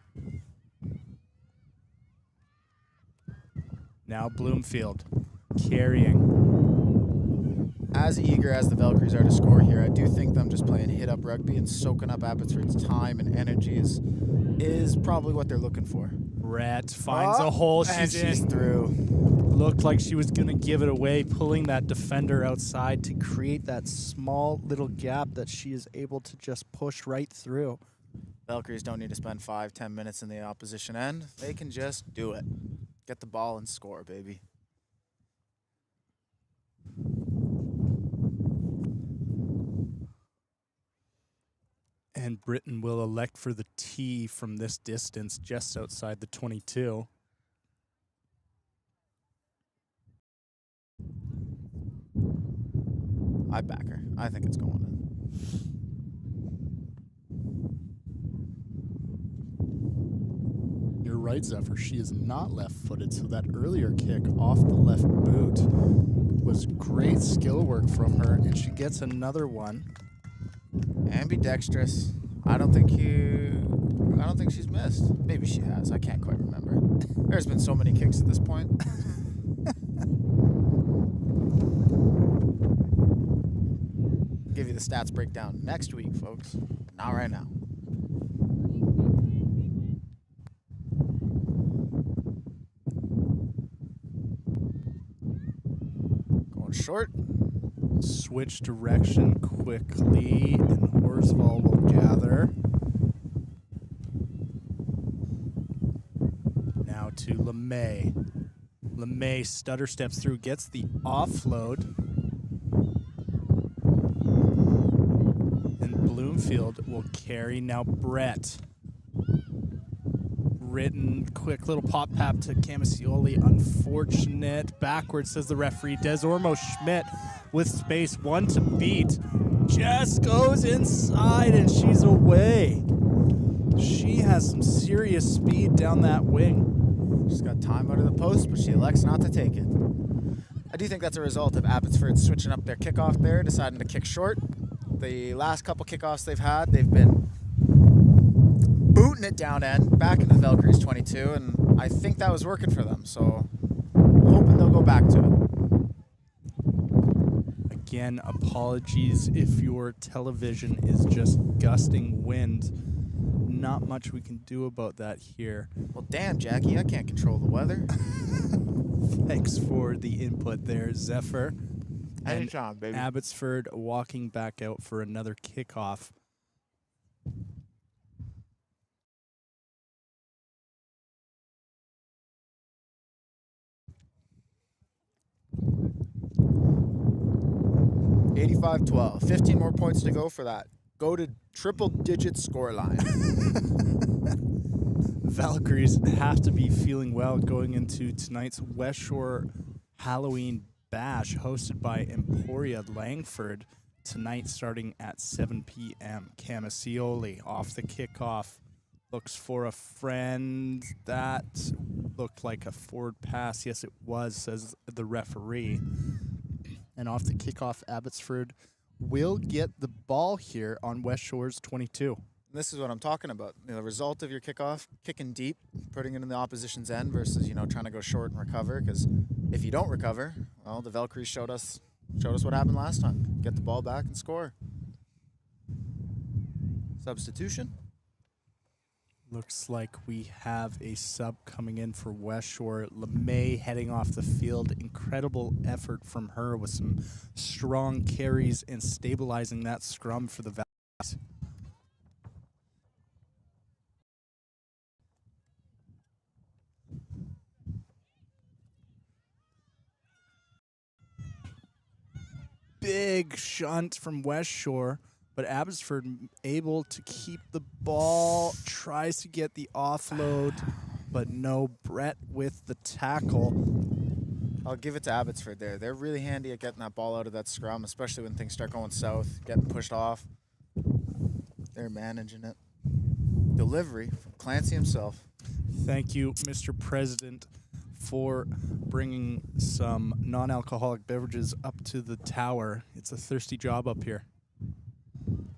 Now Bloomfield carrying. As eager as the Valkyries are to score here, I do think them just playing hit-up rugby and soaking up Abbotsford's time and energy is probably what they're looking for. Brett finds a hole. She's through. Looked like she was going to give it away, pulling that defender outside to create that small little gap that she is able to just push right through. Valkyries don't need to spend 5-10 minutes in the opposition end. They can just do it. Get the ball and score, baby. And Britain will elect for the tee from this distance, just outside the 22. I back her. I think it's going in. You're right, Zephyr. She is not left-footed, so that earlier kick off the left boot was great skill work from her, and she gets another one. Ambidextrous. I don't think she's missed. Maybe she has. I can't quite remember. There's been so many kicks at this point. Give you the stats breakdown next week, folks. Not right now. Going short. Switch direction quickly, and Horsfall will gather. Now to LeMay. LeMay stutter steps through, gets the offload. And Bloomfield will carry. Now Brett. Written, quick little pop tap to Camasioli. Unfortunate. Backwards, says the referee. Desormo Schmidt with space, one to beat. Just goes inside and she's away. She has some serious speed down that wing. She's got time out of the post, but she elects not to take it. I do think that's a result of Abbotsford switching up their kickoff there, deciding to kick short. The last couple kickoffs they've had, they've been booting it down end, back into the Valkyries 22, and I think that was working for them, so hoping they'll go back to it. Again, apologies if your television is just gusting wind. Not much we can do about that here. Well, damn, Jackie, I can't control the weather. Thanks for the input there, Zephyr. Anytime, baby. Abbotsford walking back out for another kickoff. $85-12. 15 more points to go for that. Go to triple-digit scoreline. Valkyries have to be feeling well going into tonight's Westshore Halloween Bash hosted by Emporia Langford tonight starting at 7 p.m. Camasioli off the kickoff. Looks for a friend. That looked like a forward pass. Yes, it was, says the referee. And off the kickoff, Abbotsford will get the ball here on Westshore's 22. This is what I'm talking about. The result of your kickoff, kicking deep, putting it in the opposition's end versus, trying to go short and recover. Because if you don't recover, well, the Valkyries showed us what happened last time. Get the ball back and score. Substitution. Looks like we have a sub coming in for Westshore. LeMay heading off the field. Incredible effort from her with some strong carries and stabilizing that scrum for the Valkyries. Big shunt from Westshore. But Abbotsford able to keep the ball, tries to get the offload, but no. Brett with the tackle. I'll give it to Abbotsford there. They're really handy at getting that ball out of that scrum, especially when things start going south, getting pushed off. They're managing it. Delivery from Clancy himself. Thank you, Mr. President, for bringing some non-alcoholic beverages up to the tower. It's a thirsty job up here.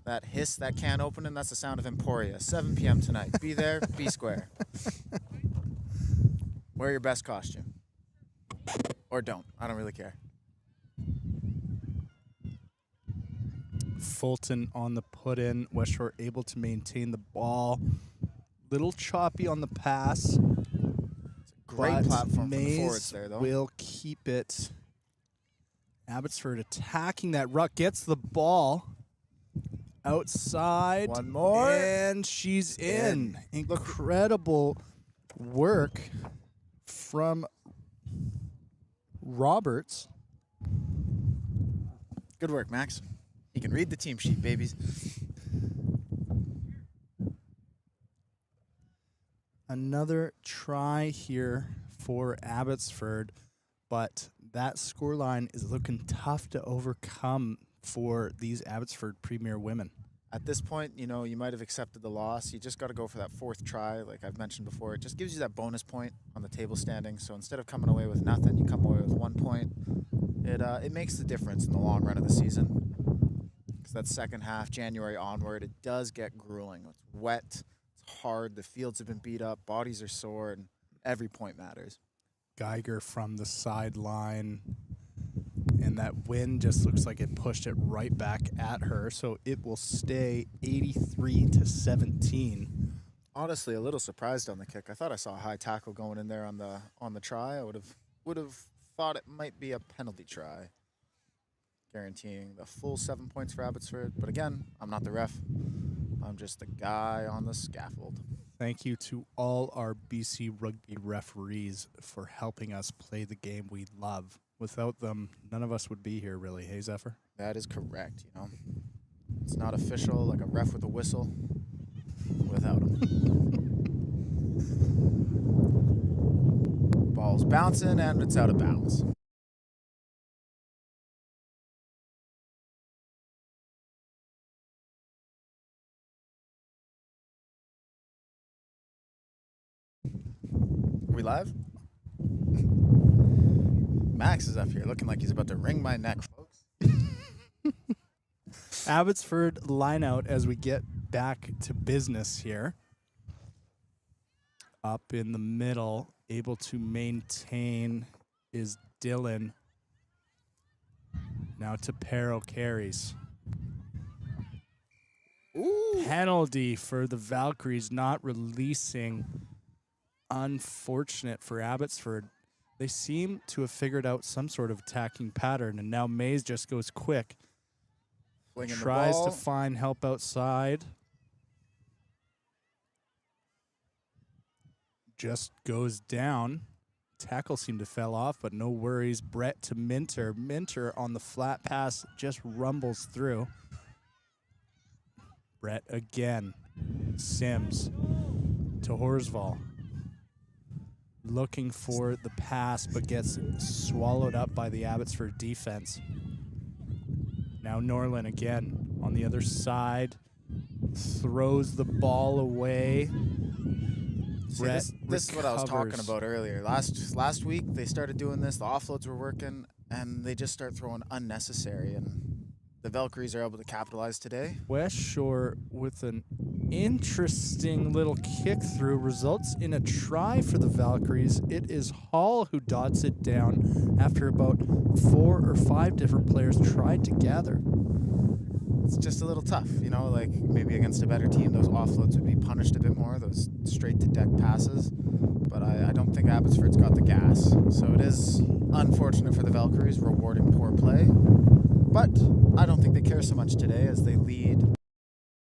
That hiss, that can opening, that's the sound of Emporia. 7 p.m. tonight. Be there, be square. Wear your best costume. Or don't. I don't really care. Fulton on the put-in. Westshore able to maintain the ball. Little choppy on the pass. Great platform Mays from the forwards there, though. Will keep it. Abbotsford attacking that ruck. Gets the ball. Outside. One more. And she's in. Incredible work from Roberts. Good work, Max. You can read the team sheet, babies. Another try here for Abbotsford, but that scoreline is looking tough to overcome for these Abbotsford Premier women. At this point, you know, you might have accepted the loss. You just got to go for that fourth try, like I've mentioned before. It just gives you that bonus point on the table standing. So instead of coming away with nothing, you come away with 1 point. It makes the difference in the long run of the season. Because that second half, January onward, it does get grueling. It's wet, it's hard, the fields have been beat up, bodies are sore, and every point matters. Geiger from the sideline. And that wind just looks like it pushed it right back at her. So it will stay 83-17. Honestly, a little surprised on the kick. I thought I saw a high tackle going in there on the try. I would have thought it might be a penalty try, guaranteeing the full 7 points for Abbotsford. But again, I'm not the ref. I'm just the guy on the scaffold. Thank you to all our BC Rugby referees for helping us play the game we love. Without them, none of us would be here, really. Hey, Zephyr? That is correct, you know. It's not official like a ref with a whistle without him. Ball's bouncing and it's out of bounds. Are we live? Max is up here looking like he's about to wring my neck, folks. Abbotsford line out as we get back to business here. Up in the middle, able to maintain is Dylan. Now Tapero carries. Ooh. Penalty for the Valkyries not releasing. Unfortunate for Abbotsford. They seem to have figured out some sort of attacking pattern, and now Mays just goes quick. Flinging Tries the ball. to find help outside. Just goes down. Tackle seemed to fell off, but no worries. Brett to Minter. Minter on the flat pass just rumbles through. Brett again. Sims to Horsval. Looking for the pass, but gets swallowed up by the Abbotsford defense. Now Norlin again on the other side. Throws the ball away. See, Brett this is what I was talking recovers. about earlier. Last week, they started doing this. The offloads were working, and they just start throwing unnecessary. And the Valkyries are able to capitalize today. Westshore with an interesting little kick through results in a try for the Valkyries. It is Hall who dots it down after about 4 or 5 different players tried to gather. It's just a little tough, you know, like maybe against a better team, those offloads would be punished a bit more, those straight to deck passes. But I don't think Abbotsford's got the gas. So it is unfortunate for the Valkyries, rewarding poor play. But I don't think they care so much today as they lead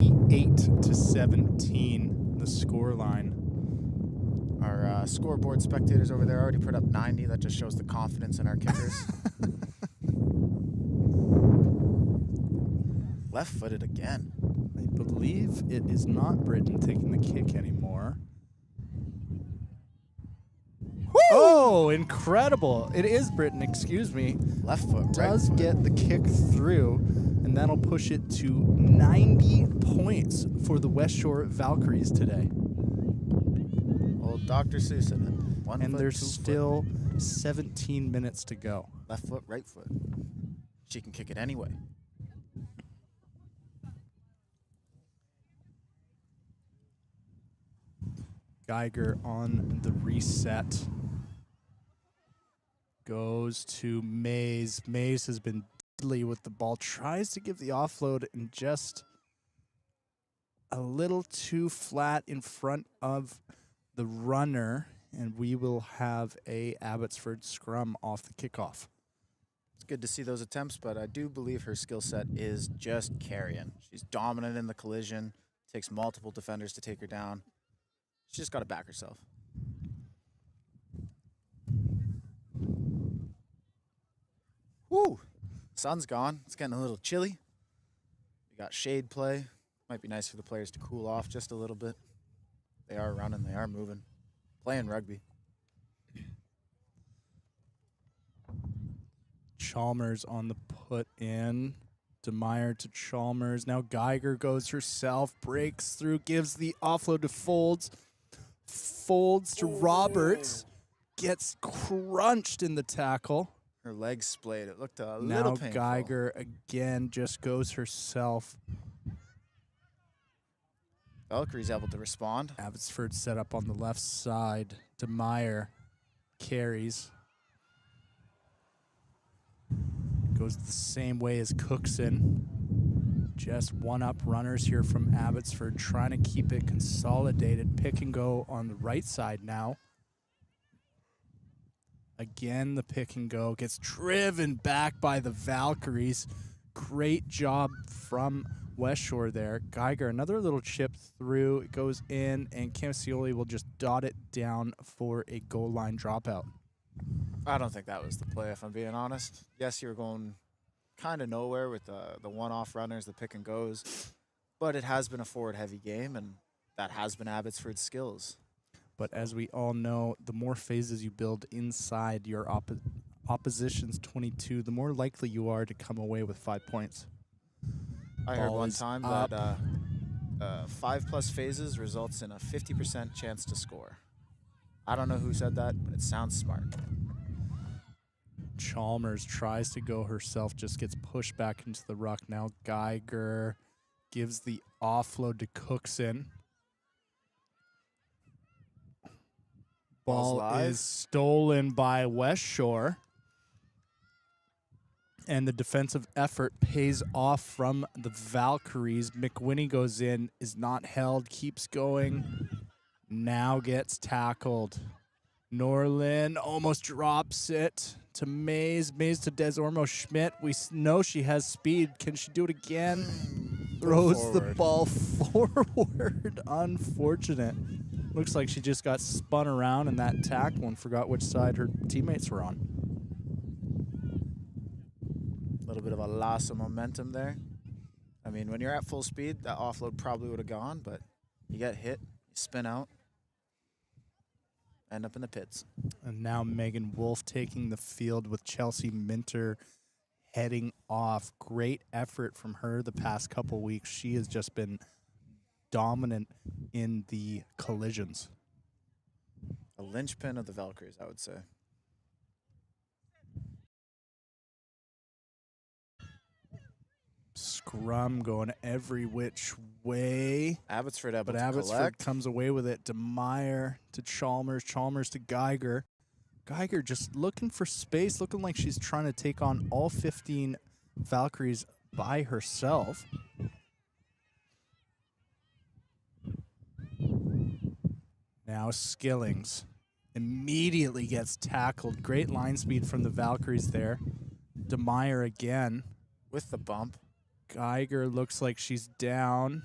8-17, the score line. Our scoreboard spectators over there already put up 90. That just shows the confidence in our kickers. Left-footed again. I believe it is not Britain taking the kick anymore. Woo! Oh, incredible. It is Britain, excuse me. Left foot, right Does foot. get the kick through, and that'll push it to 90 points for the Westshore Valkyries today. Old Dr. Seuss in it. One And foot, there's 2 foot. still 17 minutes to go. Left foot, right foot. She can kick it anyway. Geiger on the reset. Goes to Mays. Mays has been deadly with the ball. Tries to give the offload and just a little too flat in front of the runner. And we will have a Abbotsford scrum off the kickoff. It's good to see those attempts, but I do believe her skill set is just carrying. She's dominant in the collision, takes multiple defenders to take her down. She's just got to back herself. Woo! Sun's gone. It's getting a little chilly. We got shade play. Might be nice for the players to cool off just a little bit. They are running. They are moving. Playing rugby. Chalmers on the put in. DeMeyer to Chalmers. Now Geiger goes herself, breaks through, gives the offload to Folds. Folds to Roberts. Gets crunched in the tackle. Her legs splayed. It looked a Now little painful. Geiger again just goes herself. Valkyrie's able to respond. Abbotsford set up on the left side. DeMeyer carries. Goes the same way as Cookson. Just one-up runners here from Abbotsford, trying to keep it consolidated. Pick and go on the right side now. Again, the pick and go gets driven back by the Valkyries. Great job from Westshore there. Geiger, another little chip through. It goes in, and Camcioli will just dot it down for a goal line dropout. I don't think that was the play, if I'm being honest. Yes, you were going kind of nowhere with the one-off runners, the pick and goes, but it has been a forward-heavy game, and that has been Abbotsford's skills. But as we all know, the more phases you build inside your opposition's 22, the more likely you are to come away with 5 points. I heard one time that 5+ phases results in a 50% chance to score. I don't know who said that, but it sounds smart. Chalmers tries to go herself, just gets pushed back into the ruck. Now Geiger gives the offload to Cookson. Ball is stolen by Westshore. And the defensive effort pays off from the Valkyries. McWhinney goes in, is not held, keeps going. Now gets tackled. Norlin almost drops it to Mays. Mays to Desormo Schmidt. We know she has speed. Can she do it again? Throws the ball forward. Unfortunate. Looks like she just got spun around in that tackle and forgot which side her teammates were on. A little bit of a loss of momentum there. I mean, when you're at full speed, that offload probably would have gone, but you get hit, you spin out, end up in the pits. And now Megan Wolf taking the field with Chelsea Minter heading off. Great effort from her the past couple weeks. She has just been dominant in the collisions. A linchpin of the Valkyries, I would say. Scrum going every which way. Abbotsford able but to Abbotsford collect. Comes away with it. DeMeyer to Chalmers. Chalmers to Geiger. Geiger just looking for space, looking like she's trying to take on all 15 Valkyries by herself. Now Skillings immediately gets tackled. Great line speed from the Valkyries there. DeMeyer again. With the bump. Geiger looks like she's down.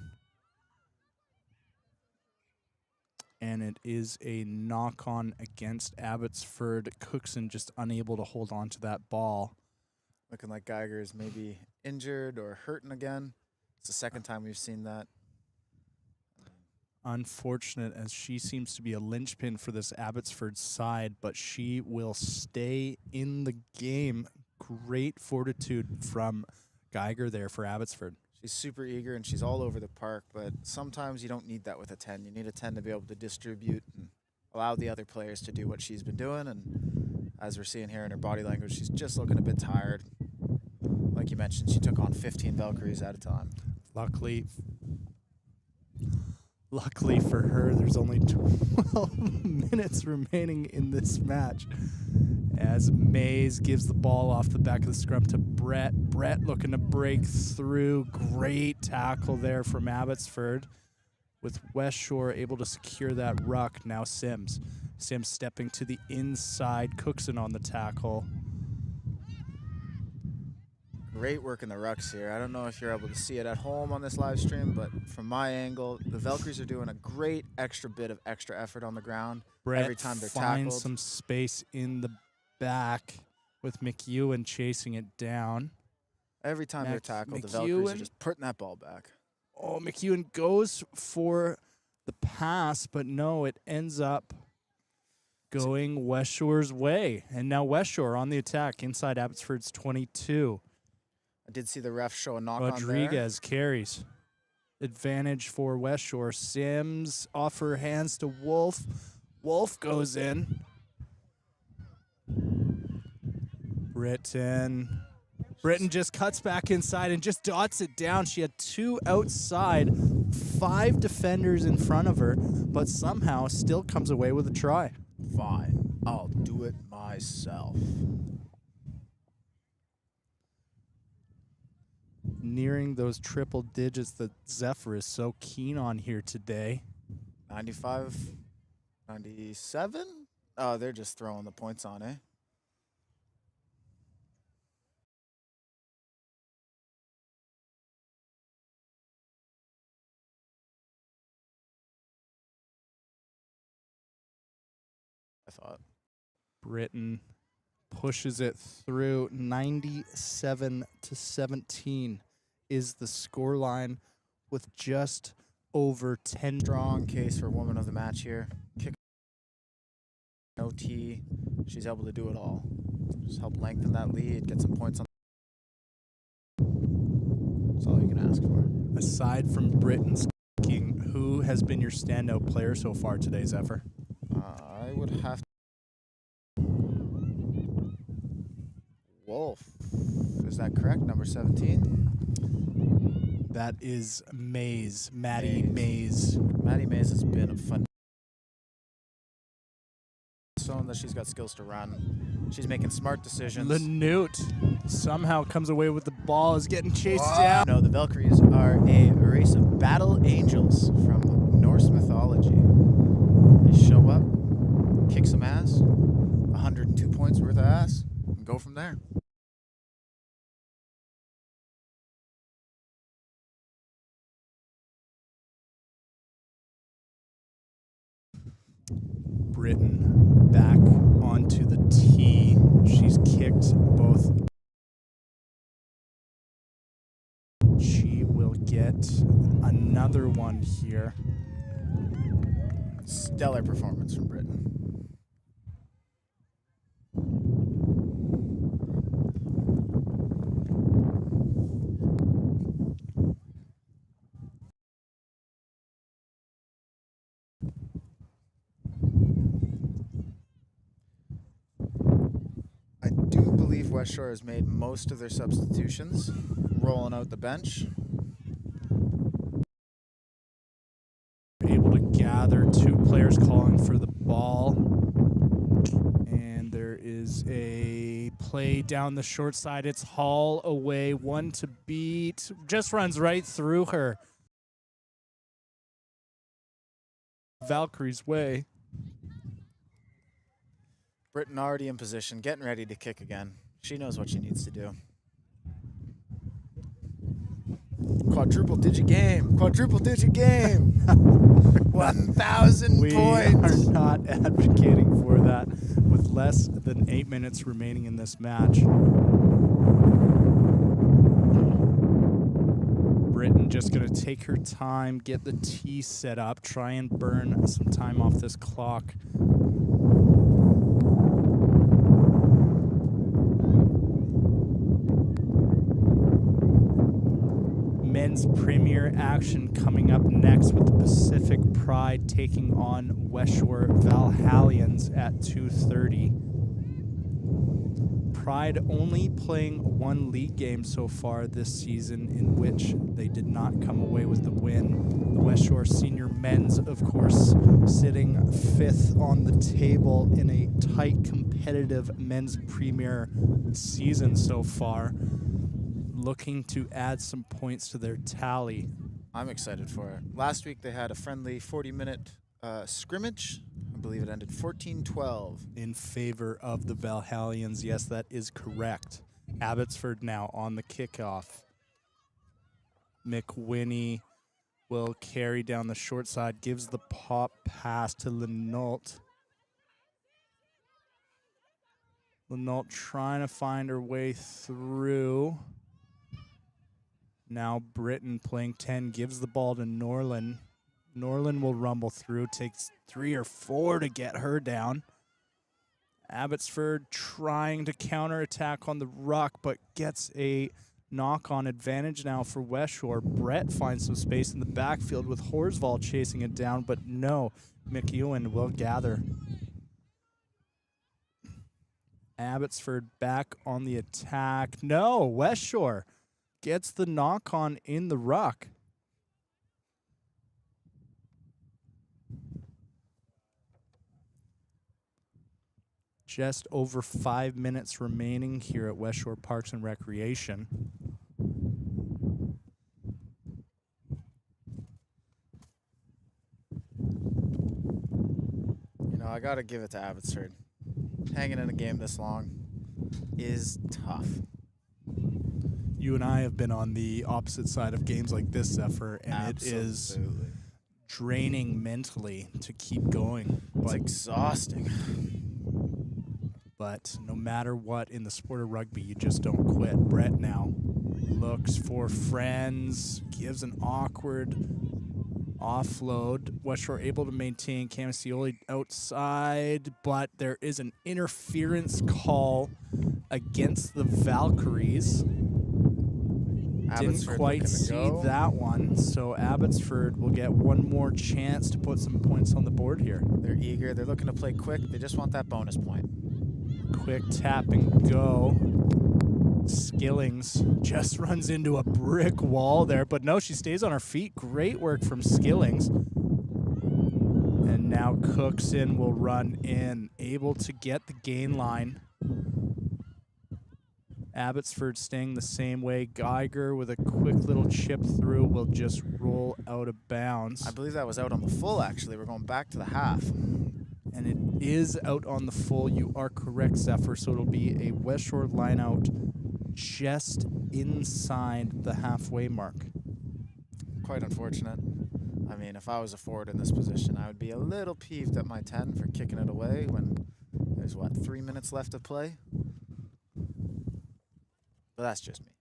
And it is a knock-on against Abbotsford. Cookson just unable to hold on to that ball. Looking like Geiger is maybe injured or hurting again. It's the second time we've seen that. Unfortunate, as she seems to be a linchpin for this Abbotsford side, but she will stay in the game. Great fortitude from Geiger there for Abbotsford. She's super eager and she's all over the park, but sometimes you don't need that with a 10. You need a 10 to be able to distribute and allow the other players to do what she's been doing. And as we're seeing here in her body language, she's just looking a bit tired. Like you mentioned, she took on 15 Valkyries at a time. Luckily for her, there's only 12 minutes remaining in this match. As Mays gives the ball off the back of the scrum to Brett. Brett looking to break through. Great tackle there from Abbotsford. With Westshore able to secure that ruck. Now Sims. Sims stepping to the inside. Cookson on the tackle. Great work in the rucks here. I don't know if you're able to see it at home on this live stream, but from my angle, the Valkyries are doing a great extra bit of extra effort on the ground Brett every time they're finds tackled. some space in the back with McEwen chasing it down. Every time they're tackled, the McEwen. Valkyries are just putting that ball back. Oh, McEwen goes for the pass, but no, it ends up going Westshore's way. And now Westshore on the attack inside Abbotsford's 22. I did see the ref show a knock on there. Rodriguez carries. Advantage for Westshore. Sims off her hands to Wolf. Wolf goes in. Britton just cuts back inside and just dots it down. She had 2 outside, 5 defenders in front of her, but somehow still comes away with a try. Fine, I'll do it myself. Nearing those triple digits that Zephyr is so keen on here today. 95, 97? Oh, they're just throwing the points on, eh? I thought. Britton pushes it through. 97-17 is the scoreline with just over 10. Strong case for woman of the match here. Kick, no tee. She's able to do it all. Just help lengthen that lead, get some points on. That's all you can ask for. Aside from Britton's kicking, who has been your standout player so far today, Zephyr? I would have to. Wolf. Is that correct? Number 17? That is Mays. Maddie Mays. Maddie Mays has been a fun. Shown that she's got skills to run. She's making smart decisions. Lanute somehow comes away with the ball, is getting chased down. No, the Valkyries are a race of battle angels from Norse mythology. They show up, kick some ass, 102 points worth of ass, and go from there. Britton back onto the tee. She's kicked both. She will get another one here. Stellar performance from Britton. I do believe Westshore has made most of their substitutions, rolling out the bench. Able to gather 2 players calling for the ball. And there is a play down the short side. It's Hall away, 1 to beat. Just runs right through her. Valkyrie's way. Britton already in position, getting ready to kick again. She knows what she needs to do. Quadruple digit game. Quadruple digit game. 1,000 points. We are not advocating for that with less than 8 minutes remaining in this match. Britton just going to take her time, get the tee set up, try and burn some time off this clock. Men's Premier action coming up next with the Pacific Pride taking on Westshore Valhallians at 2:30. Pride only playing 1 league game so far this season, in which they did not come away with the win. The Westshore Senior Men's, of course, sitting 5th on the table in a tight, competitive Men's Premier season so far, looking to add some points to their tally. I'm excited for it. Last week they had a friendly 40-minute scrimmage. I believe it ended 14-12. In favor of the Valhallians. Yes, that is correct. Abbotsford now on the kickoff. McWhinney will carry down the short side, gives the pop pass to Lenault. Lenault trying to find her way through. Now Britton playing 10, gives the ball to Norlin. Norlin will rumble through, takes 3 or 4 to get her down. Abbotsford trying to counterattack on the ruck, but gets a knock-on advantage now for Westshore. Brett finds some space in the backfield with Horsval chasing it down, but no, McEwen will gather. Abbotsford back on the attack. No, Westshore gets the knock-on in the ruck. Just over 5 minutes remaining here at Westshore Parks and Recreation. You know, I got to give it to Abbotsford. Hanging in a game this long is tough. You and I have been on the opposite side of games like this, Zephyr, and Absolutely. it is draining mentally to keep going. It's exhausting. But no matter what in the sport of rugby, you just don't quit. Brett now looks for friends, gives an awkward offload. Westshore able to maintain Camasioli outside, but there is an interference call against the Valkyries. Didn't quite see that one, so Abbotsford will get one more chance to put some points on the board here. They're eager. They're looking to play quick. They just want that bonus point. Quick tap and go. Skillings just runs into a brick wall there, but no, she stays on her feet. Great work from Skillings. And now Cookson will run in, able to get the gain line. Abbotsford staying the same way. Geiger with a quick little chip through will just roll out of bounds. I believe that was out on the full, actually. We're going back to the half. And it is out on the full. You are correct, Zephyr. So it'll be a Westshore line out just inside the halfway mark. Quite unfortunate. I mean, if I was a forward in this position, I would be a little peeved at my 10 for kicking it away when there's, 3 minutes left to play? But that's just me.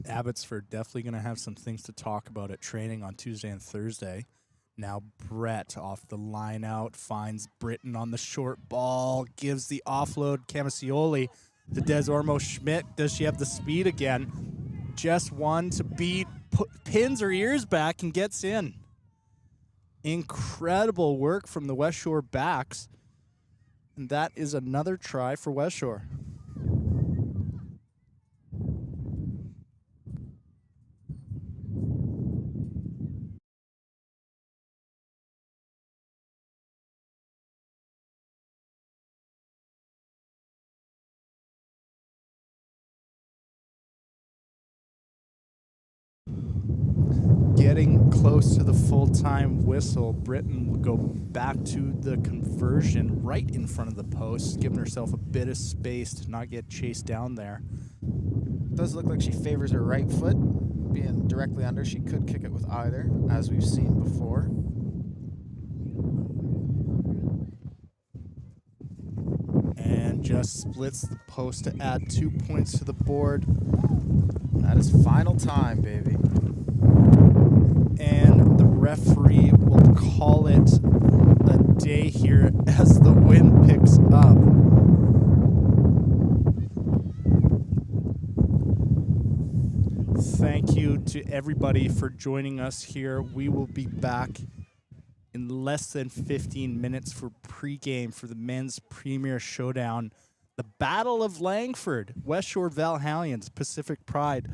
Abbotsford definitely going to have some things to talk about at training on Tuesday and Thursday. Now Brett off the line out, finds Britton on the short ball, gives the offload Camasioli to Des Ormo Schmidt. Does she have the speed again? Just one to beat, pins her ears back and gets in. Incredible work from the Westshore backs. And that is another try for Westshore. Getting close to the full-time whistle, Britton will go back to the conversion right in front of the post, giving herself a bit of space to not get chased down there. Does look like she favors her right foot. Being directly under, she could kick it with either, as we've seen before. And just splits the post to add 2 points to the board. That is final time, baby. And the referee will call it a day here as the wind picks up. Thank you to everybody for joining us here. We will be back in less than 15 minutes for pregame for the men's Premier Showdown. The Battle of Langford, Westshore Valhallians, Pacific Pride,